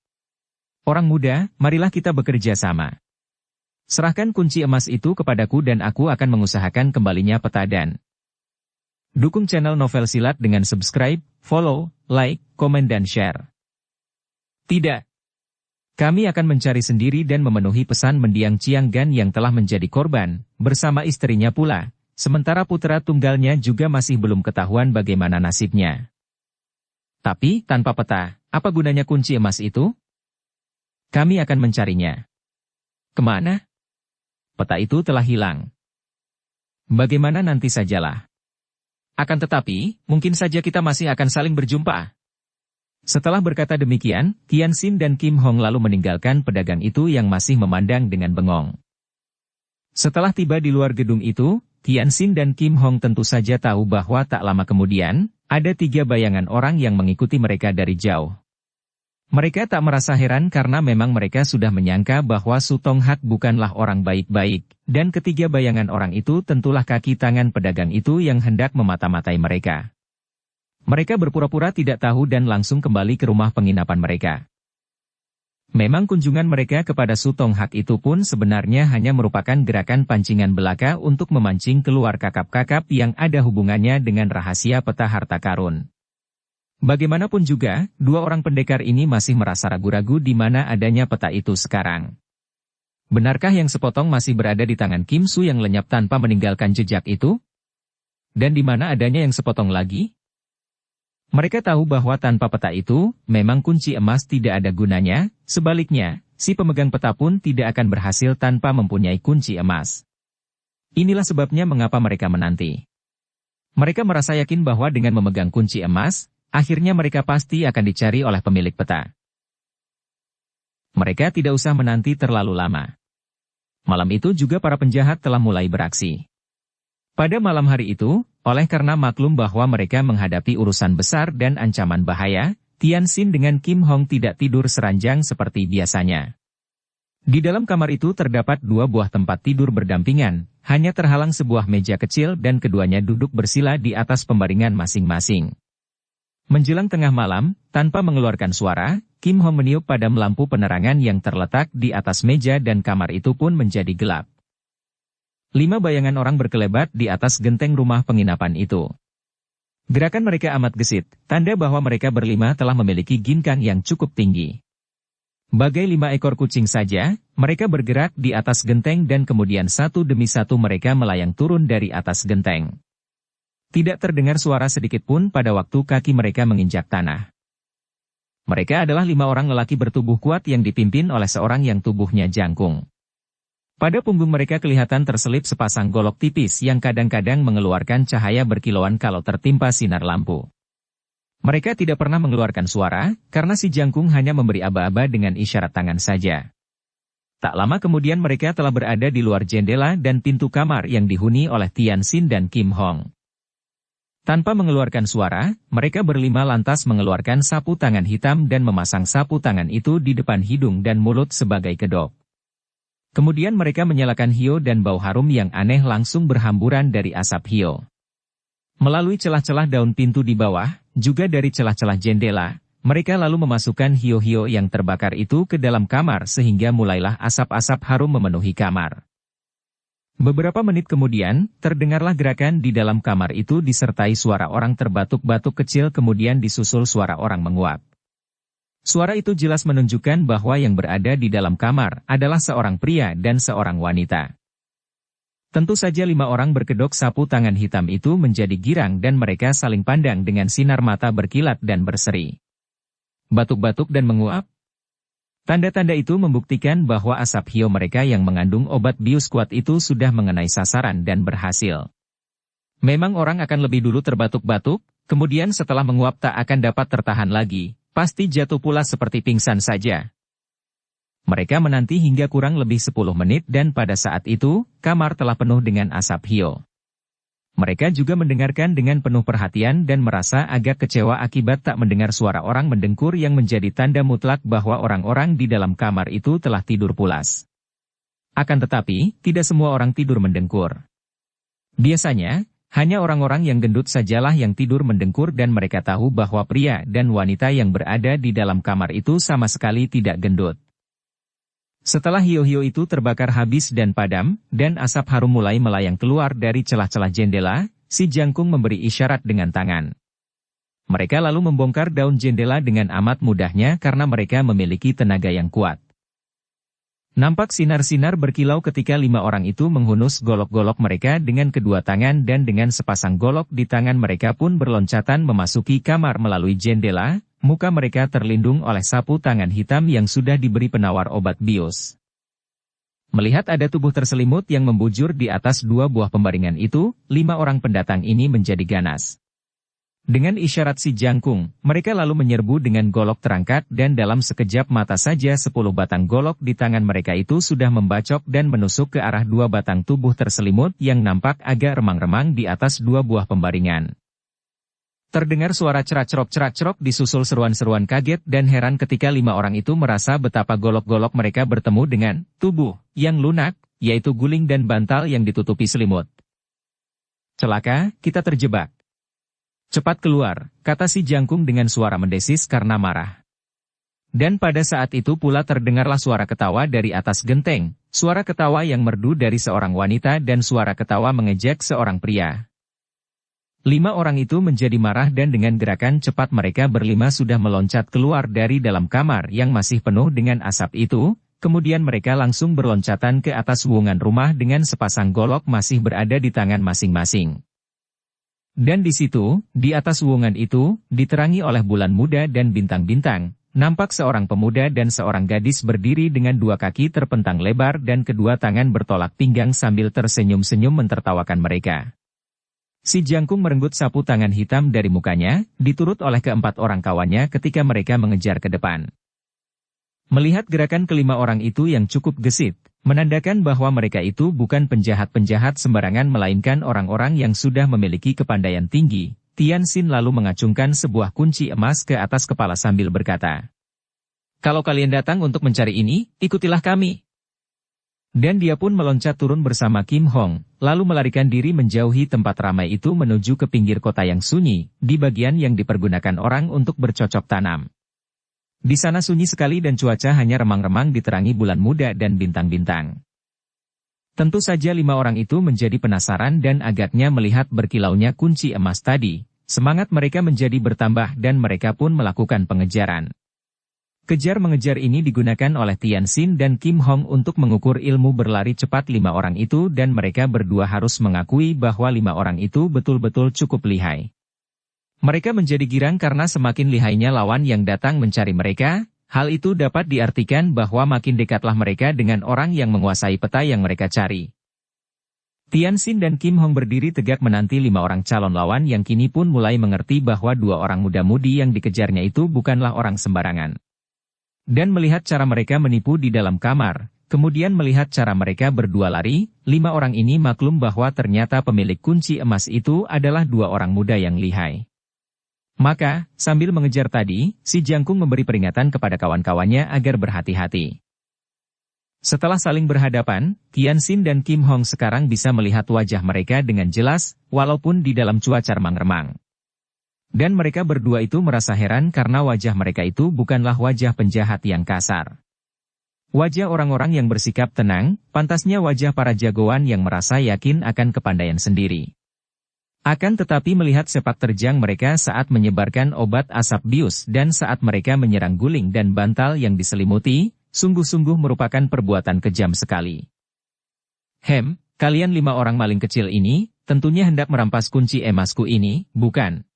S1: Orang muda, marilah kita bekerja sama. Serahkan kunci emas itu kepadaku dan aku akan mengusahakan kembalinya peta dan dukung channel Novel Silat dengan subscribe, follow, like, komen dan share. Tidak. Kami akan mencari sendiri dan memenuhi pesan mendiang Cianggan yang telah menjadi korban, bersama istrinya pula, sementara putra tunggalnya juga masih belum ketahuan bagaimana nasibnya. Tapi, tanpa peta, apa gunanya kunci emas itu? Kami akan mencarinya. Kemana? Peta itu telah hilang. Bagaimana nanti sajalah. Akan tetapi, mungkin saja kita masih akan saling berjumpa. Setelah berkata demikian, Tianxin dan Kim Hong lalu meninggalkan pedagang itu yang masih memandang dengan bengong. Setelah tiba di luar gedung itu, Tianxin dan Kim Hong tentu saja tahu bahwa tak lama kemudian, ada 3 bayangan orang yang mengikuti mereka dari jauh. Mereka tak merasa heran karena memang mereka sudah menyangka bahwa Su Tonghak bukanlah orang baik-baik, dan ketiga bayangan orang itu tentulah kaki tangan pedagang itu yang hendak memata-matai mereka. Mereka berpura-pura tidak tahu dan langsung kembali ke rumah penginapan mereka. Memang kunjungan mereka kepada Su Tonghak itu pun sebenarnya hanya merupakan gerakan pancingan belaka untuk memancing keluar kakap-kakap yang ada hubungannya dengan rahasia peta harta karun. Bagaimanapun juga, 2 orang pendekar ini masih merasa ragu-ragu di mana adanya peta itu sekarang. Benarkah yang sepotong masih berada di tangan Kim Su yang lenyap tanpa meninggalkan jejak itu? Dan di mana adanya yang sepotong lagi? Mereka tahu bahwa tanpa peta itu, memang kunci emas tidak ada gunanya, sebaliknya, si pemegang peta pun tidak akan berhasil tanpa mempunyai kunci emas. Inilah sebabnya mengapa mereka menanti. Mereka merasa yakin bahwa dengan memegang kunci emas, akhirnya mereka pasti akan dicari oleh pemilik peta. Mereka tidak usah menanti terlalu lama. Malam itu juga para penjahat telah mulai beraksi. Pada malam hari itu, oleh karena maklum bahwa mereka menghadapi urusan besar dan ancaman bahaya, Tianxin dengan Kim Hong tidak tidur seranjang seperti biasanya. Di dalam kamar itu terdapat 2 buah tempat tidur berdampingan, hanya terhalang sebuah meja kecil dan keduanya duduk bersila di atas pembaringan masing-masing. Menjelang tengah malam, tanpa mengeluarkan suara, Kim Hong meniup padam lampu penerangan yang terletak di atas meja dan kamar itu pun menjadi gelap. 5 bayangan orang berkelebat di atas genteng rumah penginapan itu. Gerakan mereka amat gesit, tanda bahwa mereka berlima telah memiliki ginkang yang cukup tinggi. Bagai 5 ekor kucing saja, mereka bergerak di atas genteng dan kemudian satu demi satu mereka melayang turun dari atas genteng. Tidak terdengar suara sedikit pun pada waktu kaki mereka menginjak tanah. Mereka adalah 5 orang lelaki bertubuh kuat yang dipimpin oleh seorang yang tubuhnya jangkung. Pada punggung mereka kelihatan terselip sepasang golok tipis yang kadang-kadang mengeluarkan cahaya berkilauan kalau tertimpa sinar lampu. Mereka tidak pernah mengeluarkan suara, karena si jangkung hanya memberi aba-aba dengan isyarat tangan saja. Tak lama kemudian mereka telah berada di luar jendela dan pintu kamar yang dihuni oleh Tian Xin dan Kim Hong. Tanpa mengeluarkan suara, mereka berlima lantas mengeluarkan sapu tangan hitam dan memasang sapu tangan itu di depan hidung dan mulut sebagai kedok. Kemudian mereka menyalakan hio dan bau harum yang aneh langsung berhamburan dari asap hio. Melalui celah-celah daun pintu di bawah, juga dari celah-celah jendela, mereka lalu memasukkan hio-hio yang terbakar itu ke dalam kamar sehingga mulailah asap-asap harum memenuhi kamar. Beberapa menit kemudian, terdengarlah gerakan di dalam kamar itu disertai suara orang terbatuk-batuk kecil kemudian disusul suara orang menguap. Suara itu jelas menunjukkan bahwa yang berada di dalam kamar adalah seorang pria dan seorang wanita. Tentu saja 5 orang berkedok sapu tangan hitam itu menjadi girang dan mereka saling pandang dengan sinar mata berkilat dan berseri. Batuk-batuk dan menguap. Tanda-tanda itu membuktikan bahwa asap hio mereka yang mengandung obat bius kuat itu sudah mengenai sasaran dan berhasil. Memang orang akan lebih dulu terbatuk-batuk, kemudian setelah menguap tak akan dapat tertahan lagi, pasti jatuh pula seperti pingsan saja. Mereka menanti hingga kurang lebih 10 menit dan pada saat itu, kamar telah penuh dengan asap hio. Mereka juga mendengarkan dengan penuh perhatian dan merasa agak kecewa akibat tak mendengar suara orang mendengkur yang menjadi tanda mutlak bahwa orang-orang di dalam kamar itu telah tidur pulas. Akan tetapi, tidak semua orang tidur mendengkur. Biasanya, hanya orang-orang yang gendut sajalah yang tidur mendengkur dan mereka tahu bahwa pria dan wanita yang berada di dalam kamar itu sama sekali tidak gendut. Setelah hio-hio itu terbakar habis dan padam, dan asap harum mulai melayang keluar dari celah-celah jendela, si jangkung memberi isyarat dengan tangan. Mereka lalu membongkar daun jendela dengan amat mudahnya karena mereka memiliki tenaga yang kuat. Nampak sinar-sinar berkilau ketika 5 orang itu menghunus golok-golok mereka dengan kedua tangan dan dengan sepasang golok di tangan mereka pun berloncatan memasuki kamar melalui jendela. Muka mereka terlindung oleh sapu tangan hitam yang sudah diberi penawar obat bius. Melihat ada tubuh terselimut yang membujur di atas 2 buah pembaringan itu, 5 orang pendatang ini menjadi ganas. Dengan isyarat si jangkung, mereka lalu menyerbu dengan golok terangkat dan dalam sekejap mata saja 10 batang golok di tangan mereka itu sudah membacok dan menusuk ke arah 2 batang tubuh terselimut yang nampak agak remang-remang di atas 2 buah pembaringan. Terdengar suara cerak-cerok disusul seruan-seruan kaget dan heran ketika 5 orang itu merasa betapa golok-golok mereka bertemu dengan tubuh yang lunak, yaitu guling dan bantal yang ditutupi selimut. Celaka, kita terjebak. Cepat keluar, kata si jangkung dengan suara mendesis karena marah. Dan pada saat itu pula terdengarlah suara ketawa dari atas genteng, suara ketawa yang merdu dari seorang wanita dan suara ketawa mengejek seorang pria. 5 orang itu menjadi marah dan dengan gerakan cepat mereka berlima sudah meloncat keluar dari dalam kamar yang masih penuh dengan asap itu, kemudian mereka langsung berloncatan ke atas wuungan rumah dengan sepasang golok masih berada di tangan masing-masing. Dan di situ, di atas wuungan itu, diterangi oleh bulan muda dan bintang-bintang, nampak seorang pemuda dan seorang gadis berdiri dengan 2 kaki terpentang lebar dan kedua tangan bertolak pinggang sambil tersenyum-senyum mentertawakan mereka. Si jangkung merenggut sapu tangan hitam dari mukanya, diturut oleh keempat orang kawannya ketika mereka mengejar ke depan. Melihat gerakan ke-5 orang itu yang cukup gesit, menandakan bahwa mereka itu bukan penjahat-penjahat sembarangan melainkan orang-orang yang sudah memiliki kepandaian tinggi, Tian Xin lalu mengacungkan sebuah kunci emas ke atas kepala sambil berkata, "Kalau kalian datang untuk mencari ini, ikutilah kami." Dan dia pun meloncat turun bersama Kim Hong, lalu melarikan diri menjauhi tempat ramai itu menuju ke pinggir kota yang sunyi, di bagian yang dipergunakan orang untuk bercocok tanam. Di sana sunyi sekali dan cuaca hanya remang-remang diterangi bulan muda dan bintang-bintang. Tentu saja 5 orang itu menjadi penasaran dan agaknya melihat berkilaunya kunci emas tadi, semangat mereka menjadi bertambah dan mereka pun melakukan pengejaran. Kejar-mengejar ini digunakan oleh Tianxin dan Kim Hong untuk mengukur ilmu berlari cepat 5 orang itu dan mereka berdua harus mengakui bahwa 5 orang itu betul-betul cukup lihai. Mereka menjadi girang karena semakin lihainya lawan yang datang mencari mereka, hal itu dapat diartikan bahwa makin dekatlah mereka dengan orang yang menguasai peta yang mereka cari. Tianxin dan Kim Hong berdiri tegak menanti 5 orang calon lawan yang kini pun mulai mengerti bahwa 2 orang muda-mudi yang dikejarnya itu bukanlah orang sembarangan. Dan melihat cara mereka menipu di dalam kamar, kemudian melihat cara mereka berdua lari, 5 orang ini maklum bahwa ternyata pemilik kunci emas itu adalah 2 orang muda yang lihai. Maka, sambil mengejar tadi, si Jangkung memberi peringatan kepada kawan-kawannya agar berhati-hati. Setelah saling berhadapan, Tianxin dan Kim Hong sekarang bisa melihat wajah mereka dengan jelas, walaupun di dalam cuaca remang-remang. Dan mereka berdua itu merasa heran karena wajah mereka itu bukanlah wajah penjahat yang kasar. Wajah orang-orang yang bersikap tenang, pantasnya wajah para jagoan yang merasa yakin akan kepandaian sendiri. Akan tetapi melihat sepak terjang mereka saat menyebarkan obat asap bius dan saat mereka menyerang guling dan bantal yang diselimuti, sungguh-sungguh merupakan perbuatan kejam sekali. Kalian 5 orang maling kecil ini, tentunya hendak merampas kunci emasku ini, bukan?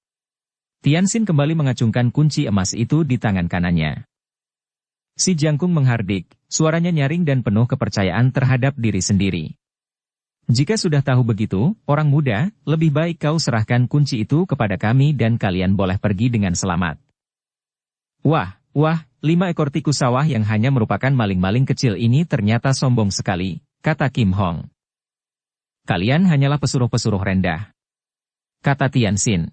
S1: Tianxin kembali mengacungkan kunci emas itu di tangan kanannya. Si Jangkung menghardik, suaranya nyaring dan penuh kepercayaan terhadap diri sendiri. Jika sudah tahu begitu, orang muda, lebih baik kau serahkan kunci itu kepada kami dan kalian boleh pergi dengan selamat. Wah, 5 ekor tikus sawah yang hanya merupakan maling-maling kecil ini ternyata sombong sekali, kata Kim Hong. Kalian hanyalah pesuruh-pesuruh rendah, kata Tianxin.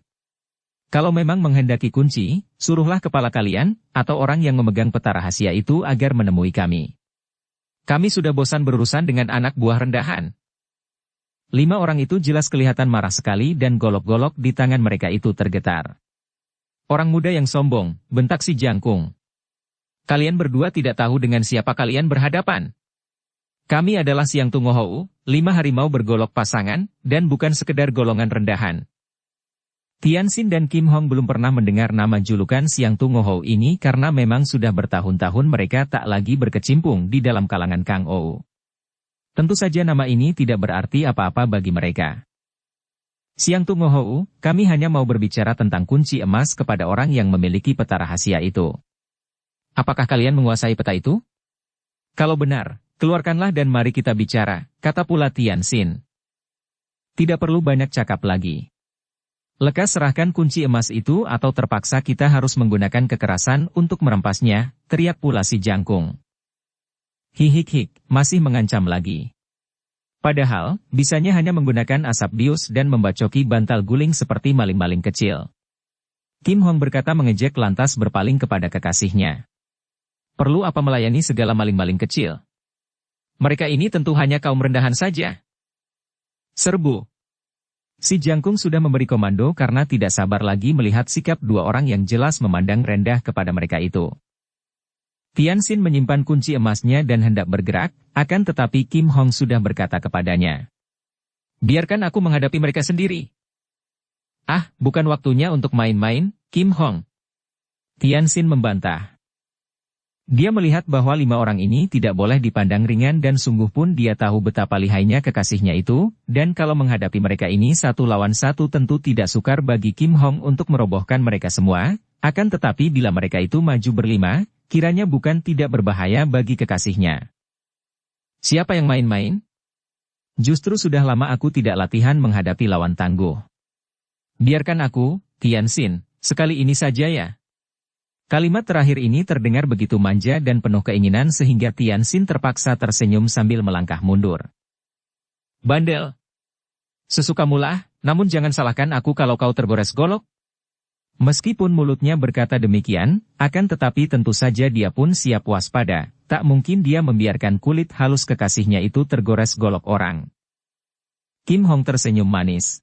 S1: Kalau memang menghendaki kunci, suruhlah kepala kalian, atau orang yang memegang peta rahasia itu agar menemui kami. Kami sudah bosan berurusan dengan anak buah rendahan. 5 orang itu jelas kelihatan marah sekali dan golok-golok di tangan mereka itu tergetar. Orang muda yang sombong, bentak si Jangkung. Kalian berdua tidak tahu dengan siapa kalian berhadapan. Kami adalah Siang Tungohou, 5 harimau bergolok pasangan, dan bukan sekedar golongan rendahan. Tianxin dan Kim Hong belum pernah mendengar nama julukan Siang Tungohou ini karena memang sudah bertahun-tahun mereka tak lagi berkecimpung di dalam kalangan Kang Ou. Tentu saja nama ini tidak berarti apa-apa bagi mereka. Siang Tungohou, kami hanya mau berbicara tentang kunci emas kepada orang yang memiliki peta rahasia itu. Apakah kalian menguasai peta itu? Kalau benar, keluarkanlah dan mari kita bicara, kata pula Tianxin. Tidak perlu banyak cakap lagi. Lekas serahkan kunci emas itu atau terpaksa kita harus menggunakan kekerasan untuk merampasnya, teriak pula si Jangkung. Hik, masih mengancam lagi. Padahal, bisanya hanya menggunakan asap bius dan membacoki bantal guling seperti maling-maling kecil. Kim Hong berkata mengejek lantas berpaling kepada kekasihnya. Perlu apa melayani segala maling-maling kecil? Mereka ini tentu hanya kaum rendahan saja. Serbu. Si Jangkung sudah memberi komando karena tidak sabar lagi melihat sikap 2 orang yang jelas memandang rendah kepada mereka itu. Tianxin menyimpan kunci emasnya dan hendak bergerak, akan tetapi Kim Hong sudah berkata kepadanya. Biarkan aku menghadapi mereka sendiri. Bukan waktunya untuk main-main, Kim Hong. Tianxin membantah. Dia melihat bahwa 5 orang ini tidak boleh dipandang ringan dan sungguh pun dia tahu betapa lihainya kekasihnya itu, dan kalau menghadapi mereka ini 1 lawan 1 tentu tidak sukar bagi Kim Hong untuk merobohkan mereka semua, akan tetapi bila mereka itu maju berlima, kiranya bukan tidak berbahaya bagi kekasihnya. Siapa yang main-main? Justru sudah lama aku tidak latihan menghadapi lawan tangguh. Biarkan aku, Tianxin, sekali ini saja ya. Kalimat terakhir ini terdengar begitu manja dan penuh keinginan sehingga Tianxin terpaksa tersenyum sambil melangkah mundur. Bandel. Sesukamulah, namun jangan salahkan aku kalau kau tergores golok. Meskipun mulutnya berkata demikian, akan tetapi tentu saja dia pun siap waspada, tak mungkin dia membiarkan kulit halus kekasihnya itu tergores golok orang. Kim Hong tersenyum manis.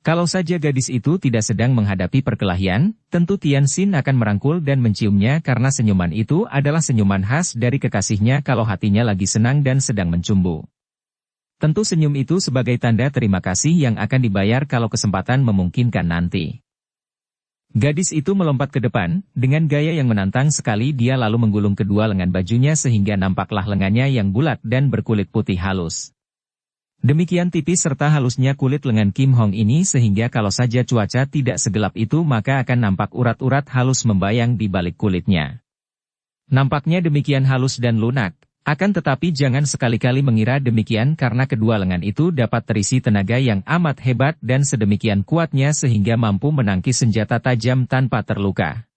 S1: Kalau saja gadis itu tidak sedang menghadapi perkelahian, tentu Tianxin akan merangkul dan menciumnya karena senyuman itu adalah senyuman khas dari kekasihnya kalau hatinya lagi senang dan sedang mencumbu. Tentu senyum itu sebagai tanda terima kasih yang akan dibayar kalau kesempatan memungkinkan nanti. Gadis itu melompat ke depan, dengan gaya yang menantang sekali dia lalu menggulung kedua lengan bajunya sehingga nampaklah lengannya yang bulat dan berkulit putih halus. Demikian tipis serta halusnya kulit lengan Kim Hong ini sehingga kalau saja cuaca tidak segelap itu maka akan nampak urat-urat halus membayang di balik kulitnya. Nampaknya demikian halus dan lunak. Akan tetapi jangan sekali-kali mengira demikian karena kedua lengan itu dapat terisi tenaga yang amat hebat dan sedemikian kuatnya sehingga mampu menangkis senjata tajam tanpa terluka.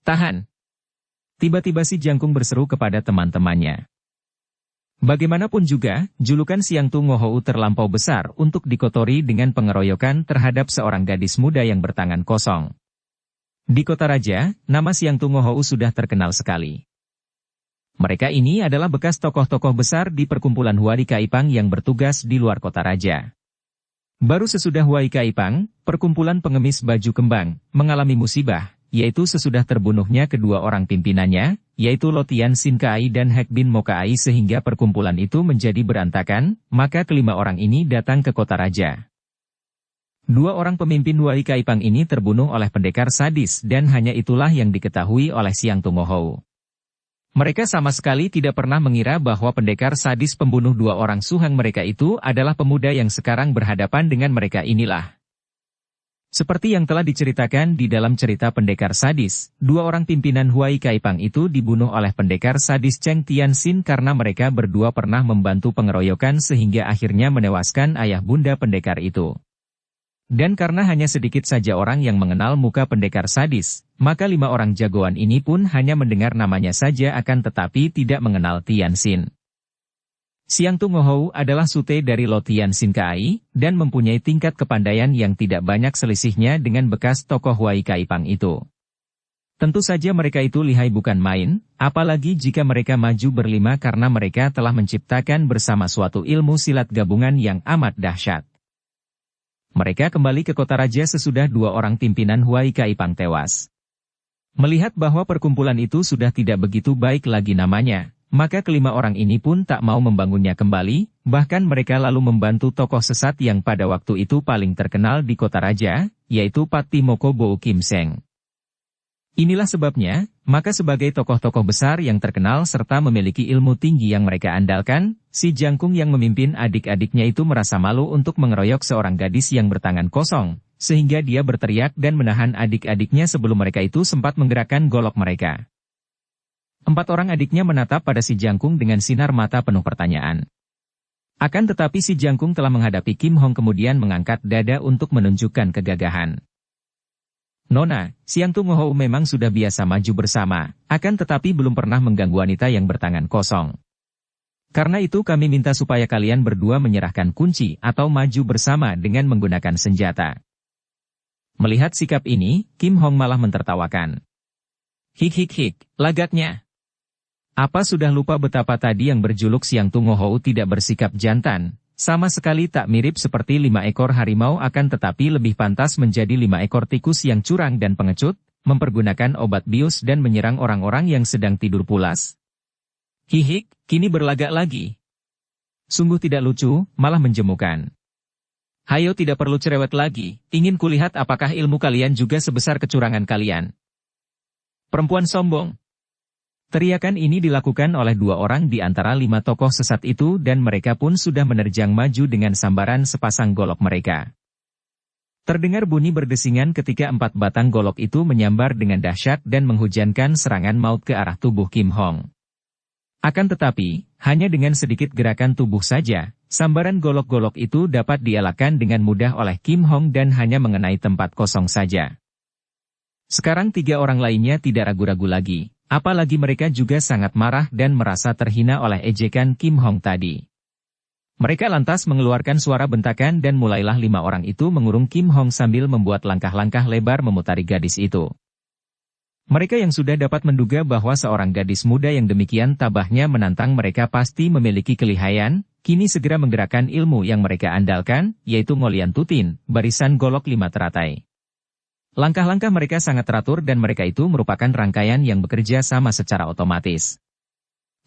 S1: Tahan! Tiba-tiba si jangkung berseru kepada teman-temannya. Bagaimanapun juga, julukan Siang Tu Ngohou terlampau besar untuk dikotori dengan pengeroyokan terhadap seorang gadis muda yang bertangan kosong. Di kota raja, nama Siang Tu Ngohou sudah terkenal sekali. Mereka ini adalah bekas tokoh-tokoh besar di perkumpulan Huai Kaipang yang bertugas di luar kota raja. Baru sesudah Huai Kaipang, perkumpulan pengemis baju kembang, mengalami musibah, yaitu sesudah terbunuhnya kedua orang pimpinannya, yaitu Lotian Sin Kai dan Hek Bin Mo Kai sehingga perkumpulan itu menjadi berantakan, maka kelima orang ini datang ke kota raja. Dua orang pemimpin Huai Kaipang ini terbunuh oleh pendekar sadis dan hanya itulah yang diketahui oleh Siang Tu Ngohou. Mereka sama sekali tidak pernah mengira bahwa pendekar sadis pembunuh dua orang suhang mereka itu adalah pemuda yang sekarang berhadapan dengan mereka inilah. Seperti yang telah diceritakan di dalam cerita pendekar sadis, dua orang pimpinan Huai Kaipang itu dibunuh oleh pendekar sadis Cheng Tianxin karena mereka berdua pernah membantu pengeroyokan sehingga akhirnya menewaskan ayah bunda pendekar itu. Dan karena hanya sedikit saja orang yang mengenal muka pendekar sadis, maka lima orang jagoan ini pun hanya mendengar namanya saja akan tetapi tidak mengenal Tianxin. Siang Tu Ngohou adalah sute dari Lotian Sin Kai, dan mempunyai tingkat kepandaian yang tidak banyak selisihnya dengan bekas tokoh Huai Kaipang itu. Tentu saja mereka itu lihai bukan main, apalagi jika mereka maju berlima karena mereka telah menciptakan bersama suatu ilmu silat gabungan yang amat dahsyat. Mereka kembali ke kota raja sesudah dua orang pimpinan Huai Kaipang tewas. Melihat bahwa perkumpulan itu sudah tidak begitu baik lagi namanya, maka kelima orang ini pun tak mau membangunnya kembali, bahkan mereka lalu membantu tokoh sesat yang pada waktu itu paling terkenal di kota raja, yaitu Pati Moko Bo Kim Seng. Inilah sebabnya, maka sebagai tokoh-tokoh besar yang terkenal serta memiliki ilmu tinggi yang mereka andalkan, si jangkung yang memimpin adik-adiknya itu merasa malu untuk mengeroyok seorang gadis yang bertangan kosong, sehingga dia berteriak dan menahan adik-adiknya sebelum mereka itu sempat menggerakkan golok mereka. Empat orang adiknya menatap pada si jangkung dengan sinar mata penuh pertanyaan. Akan tetapi si jangkung telah menghadapi Kim Hong kemudian mengangkat dada untuk menunjukkan kegagahan. Nona, Siang Tu Ngohou memang sudah biasa maju bersama, akan tetapi belum pernah mengganggu wanita yang bertangan kosong. Karena itu kami minta supaya kalian berdua menyerahkan kunci atau maju bersama dengan menggunakan senjata. Melihat sikap ini, Kim Hong malah mentertawakan. Hik, lagaknya. Apa sudah lupa betapa tadi yang berjuluk Siang Tu Ngohou tidak bersikap jantan? Sama sekali tak mirip seperti 5 ekor harimau akan tetapi lebih pantas menjadi 5 ekor tikus yang curang dan pengecut, mempergunakan obat bius dan menyerang orang-orang yang sedang tidur pulas. Hihik, kini berlagak lagi. Sungguh tidak lucu, malah menjemukan. Hayo tidak perlu cerewet lagi, ingin kulihat apakah ilmu kalian juga sebesar kecurangan kalian. Perempuan sombong. Teriakan ini dilakukan oleh dua orang di antara 5 tokoh sesat itu dan mereka pun sudah menerjang maju dengan sambaran sepasang golok mereka. Terdengar bunyi berdesingan ketika 4 batang golok itu menyambar dengan dahsyat dan menghujankan serangan maut ke arah tubuh Kim Hong. Akan tetapi, hanya dengan sedikit gerakan tubuh saja, sambaran golok-golok itu dapat dielakkan dengan mudah oleh Kim Hong dan hanya mengenai tempat kosong saja. Sekarang 3 orang lainnya tidak ragu-ragu lagi. Apalagi mereka juga sangat marah dan merasa terhina oleh ejekan Kim Hong tadi. Mereka lantas mengeluarkan suara bentakan dan mulailah 5 orang itu mengurung Kim Hong sambil membuat langkah-langkah lebar memutari gadis itu. Mereka yang sudah dapat menduga bahwa seorang gadis muda yang demikian tabahnya menantang mereka pasti memiliki kelihayan, kini segera menggerakkan ilmu yang mereka andalkan, yaitu ngolian tutin, barisan golok 5 teratai. Langkah-langkah mereka sangat teratur dan mereka itu merupakan rangkaian yang bekerja sama secara otomatis.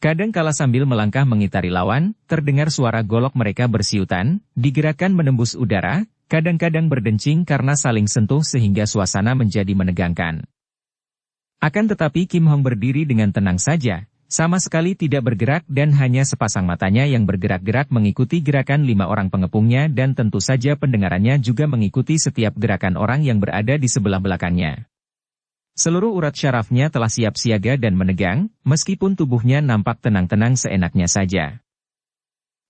S1: Kadang kala sambil melangkah mengitari lawan, terdengar suara golok mereka bersiutan, digerakkan menembus udara, kadang-kadang berdencing karena saling sentuh sehingga suasana menjadi menegangkan. Akan tetapi Kim Hong berdiri dengan tenang saja, sama sekali tidak bergerak dan hanya sepasang matanya yang bergerak-gerak mengikuti gerakan 5 orang pengepungnya dan tentu saja pendengarannya juga mengikuti setiap gerakan orang yang berada di sebelah belakangnya. Seluruh urat syarafnya telah siap siaga dan menegang, meskipun tubuhnya nampak tenang-tenang seenaknya saja.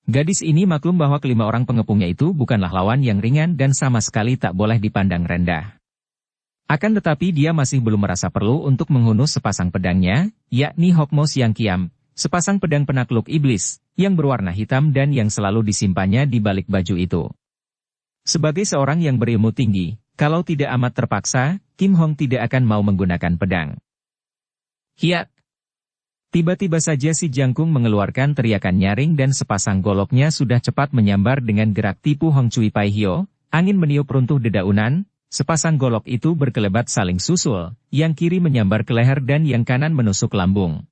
S1: Gadis ini maklum bahwa kelima orang pengepungnya itu bukanlah lawan yang ringan dan sama sekali tak boleh dipandang rendah. Akan tetapi dia masih belum merasa perlu untuk menghunus sepasang pedangnya, yakni Hokmo Siang Kiam, sepasang pedang penakluk iblis, yang berwarna hitam dan yang selalu disimpannya di balik baju itu. Sebagai seorang yang berilmu tinggi, kalau tidak amat terpaksa, Kim Hong tidak akan mau menggunakan pedang. Hiat! Tiba-tiba saja si jangkung mengeluarkan teriakan nyaring dan sepasang goloknya sudah cepat menyambar dengan gerak tipu Hong Cui Pai Hio, angin meniup runtuh dedaunan. Sepasang golok itu berkelebat saling susul, yang kiri menyambar ke leher dan yang kanan menusuk lambung.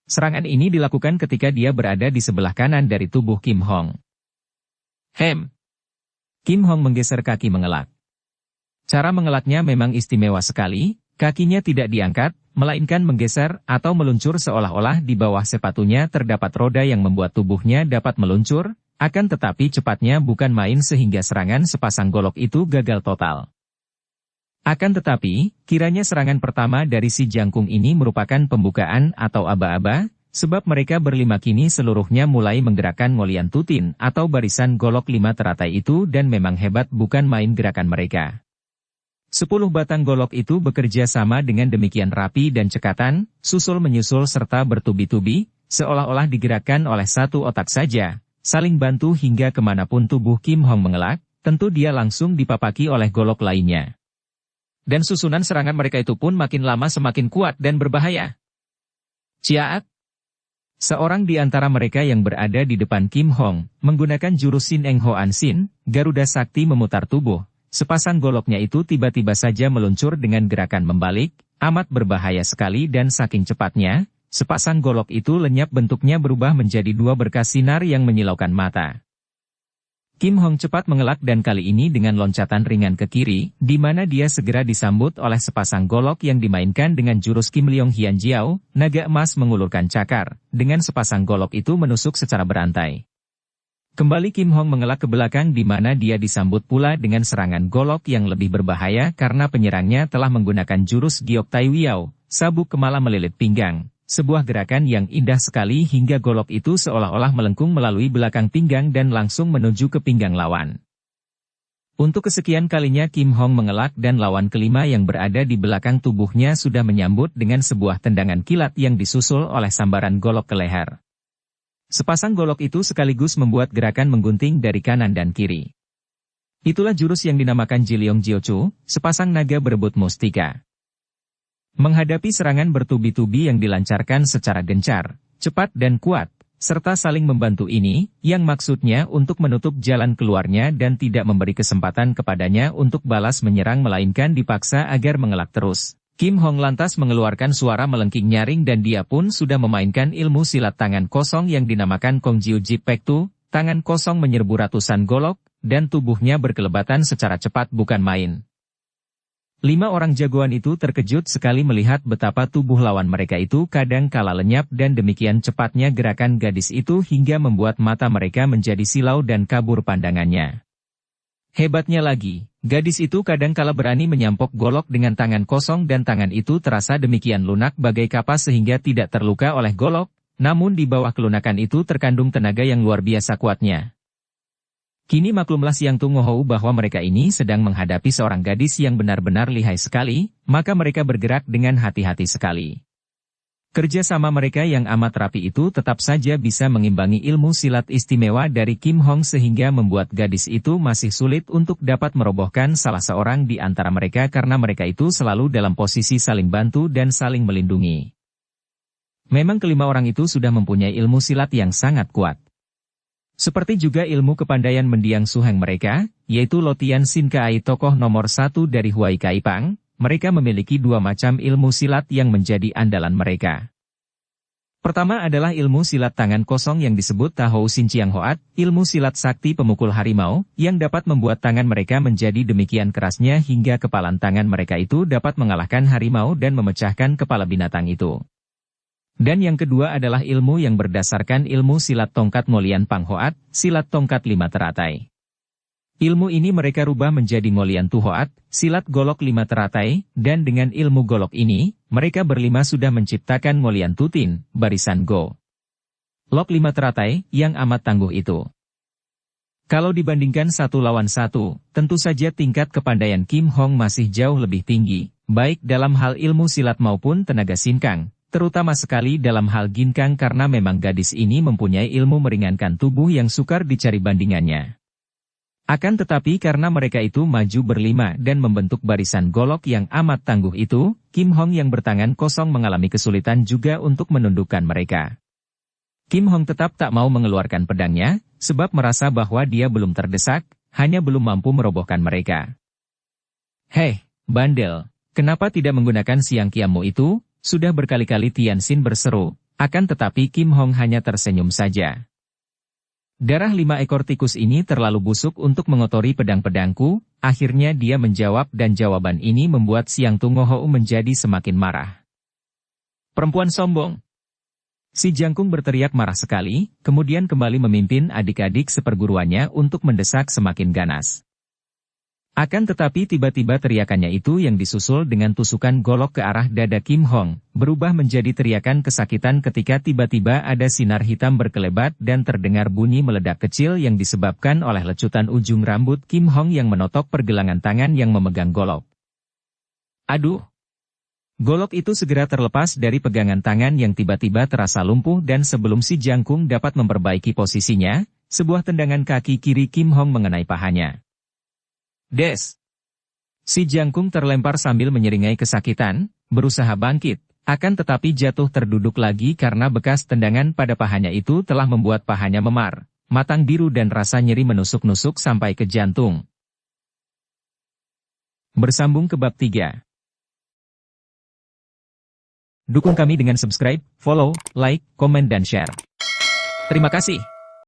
S1: Serangan ini dilakukan ketika dia berada di sebelah kanan dari tubuh Kim Hong. Hem! Kim Hong menggeser kaki mengelak. Cara mengelaknya memang istimewa sekali, kakinya tidak diangkat, melainkan menggeser atau meluncur seolah-olah di bawah sepatunya terdapat roda yang membuat tubuhnya dapat meluncur. Akan tetapi cepatnya bukan main sehingga serangan sepasang golok itu gagal total. Akan tetapi, kiranya serangan pertama dari si jangkung ini merupakan pembukaan atau aba-aba, sebab mereka berlima kini seluruhnya mulai menggerakkan ngolian tutin atau barisan golok 5 teratai itu dan memang hebat bukan main gerakan mereka. 10 batang golok itu bekerja sama dengan demikian rapi dan cekatan, susul-menyusul serta bertubi-tubi, seolah-olah digerakkan oleh satu otak saja. Saling bantu hingga kemanapun tubuh Kim Hong mengelak, tentu dia langsung dipapaki oleh golok lainnya. Dan susunan serangan mereka itu pun makin lama semakin kuat dan berbahaya. Ciaat! Seorang di antara mereka yang berada di depan Kim Hong, menggunakan jurus Sin Eng Hoan Sin, Garuda Sakti memutar tubuh. Sepasang goloknya itu tiba-tiba saja meluncur dengan gerakan membalik, amat berbahaya sekali dan saking cepatnya, sepasang golok itu lenyap bentuknya berubah menjadi 2 berkas sinar yang menyilaukan mata. Kim Hong cepat mengelak dan kali ini dengan loncatan ringan ke kiri, di mana dia segera disambut oleh sepasang golok yang dimainkan dengan jurus Kim Leong Hian Jiao, naga emas mengulurkan cakar, dengan sepasang golok itu menusuk secara berantai. Kembali Kim Hong mengelak ke belakang di mana dia disambut pula dengan serangan golok yang lebih berbahaya karena penyerangnya telah menggunakan jurus Giok Tai Wiao, sabuk kemala melilit pinggang. Sebuah gerakan yang indah sekali hingga golok itu seolah-olah melengkung melalui belakang pinggang dan langsung menuju ke pinggang lawan. Untuk kesekian kalinya Kim Hong mengelak dan lawan kelima yang berada di belakang tubuhnya sudah menyambut dengan sebuah tendangan kilat yang disusul oleh sambaran golok ke leher. Sepasang golok itu sekaligus membuat gerakan menggunting dari kanan dan kiri. Itulah jurus yang dinamakan Jiliong Jiochu, sepasang naga berebut mustika. Menghadapi serangan bertubi-tubi yang dilancarkan secara gencar, cepat dan kuat, serta saling membantu ini, yang maksudnya untuk menutup jalan keluarnya dan tidak memberi kesempatan kepadanya untuk balas menyerang melainkan dipaksa agar mengelak terus. Kim Hong lantas mengeluarkan suara melengking nyaring dan dia pun sudah memainkan ilmu silat tangan kosong yang dinamakan Kong Jiu Jip Pek Tu, tangan kosong menyerbu ratusan golok, dan tubuhnya berkelebatan secara cepat bukan main. 5 orang jagoan itu terkejut sekali melihat betapa tubuh lawan mereka itu kadang kala lenyap dan demikian cepatnya gerakan gadis itu hingga membuat mata mereka menjadi silau dan kabur pandangannya. Hebatnya lagi, gadis itu kadang kala berani menyampok golok dengan tangan kosong dan tangan itu terasa demikian lunak bagai kapas sehingga tidak terluka oleh golok, namun di bawah kelunakan itu terkandung tenaga yang luar biasa kuatnya. Kini maklumlah Siang Tu Ngohou bahwa mereka ini sedang menghadapi seorang gadis yang benar-benar lihai sekali, maka mereka bergerak dengan hati-hati sekali. Kerjasama mereka yang amat rapi itu tetap saja bisa mengimbangi ilmu silat istimewa dari Kim Hong sehingga membuat gadis itu masih sulit untuk dapat merobohkan salah seorang di antara mereka karena mereka itu selalu dalam posisi saling bantu dan saling melindungi. Memang kelima orang itu sudah mempunyai ilmu silat yang sangat kuat. Seperti juga ilmu kepandaian mendiang suheng mereka, yaitu Lotian Sin Kai tokoh nomor 1 dari Huai Kaipang, mereka memiliki 2 macam ilmu silat yang menjadi andalan mereka. Pertama adalah ilmu silat tangan kosong yang disebut Tahou Sinciang Hoat, ilmu silat sakti pemukul harimau, yang dapat membuat tangan mereka menjadi demikian kerasnya hingga kepalan tangan mereka itu dapat mengalahkan harimau dan memecahkan kepala binatang itu. Dan yang kedua adalah ilmu yang berdasarkan ilmu silat tongkat Ngolian Pang Hoat, silat tongkat 5 teratai. Ilmu ini mereka rubah menjadi Ngolian Tu Hoat, silat golok 5 teratai, dan dengan ilmu golok ini, mereka berlima sudah menciptakan Ngolian Tutin, barisan Go. Lok 5 teratai, yang amat tangguh itu. Kalau dibandingkan 1 lawan 1, tentu saja tingkat kepandaian Kim Hong masih jauh lebih tinggi, baik dalam hal ilmu silat maupun tenaga sinkang, terutama sekali dalam hal ginkang karena memang gadis ini mempunyai ilmu meringankan tubuh yang sukar dicari bandingannya. Akan tetapi karena mereka itu maju berlima dan membentuk barisan golok yang amat tangguh itu, Kim Hong yang bertangan kosong mengalami kesulitan juga untuk menundukkan mereka. Kim Hong tetap tak mau mengeluarkan pedangnya, sebab merasa bahwa dia belum terdesak, hanya belum mampu merobohkan mereka. "Hei, bandel, kenapa tidak menggunakan siang kiammu itu?" Sudah berkali-kali Tianxin berseru, akan tetapi Kim Hong hanya tersenyum saja. "Darah 5 ekor tikus ini terlalu busuk untuk mengotori pedang-pedangku," akhirnya dia menjawab dan jawaban ini membuat Siang Tungohou menjadi semakin marah. "Perempuan sombong!" Si Jangkung berteriak marah sekali, kemudian kembali memimpin adik-adik seperguruannya untuk mendesak semakin ganas. Akan tetapi tiba-tiba teriakannya itu yang disusul dengan tusukan golok ke arah dada Kim Hong, berubah menjadi teriakan kesakitan ketika tiba-tiba ada sinar hitam berkelebat dan terdengar bunyi meledak kecil yang disebabkan oleh lecutan ujung rambut Kim Hong yang menotok pergelangan tangan yang memegang golok. Aduh! Golok itu segera terlepas dari pegangan tangan yang tiba-tiba terasa lumpuh dan sebelum si Jangkung dapat memperbaiki posisinya, sebuah tendangan kaki kiri Kim Hong mengenai pahanya. Des! Si Jangkung terlempar sambil menyeringai kesakitan, berusaha bangkit, akan tetapi jatuh terduduk lagi karena bekas tendangan pada pahanya itu telah membuat pahanya memar, matang biru dan rasa nyeri menusuk-nusuk sampai ke jantung. Bersambung ke bab 3. Dukung kami dengan subscribe, follow, like, komen dan share. Terima kasih.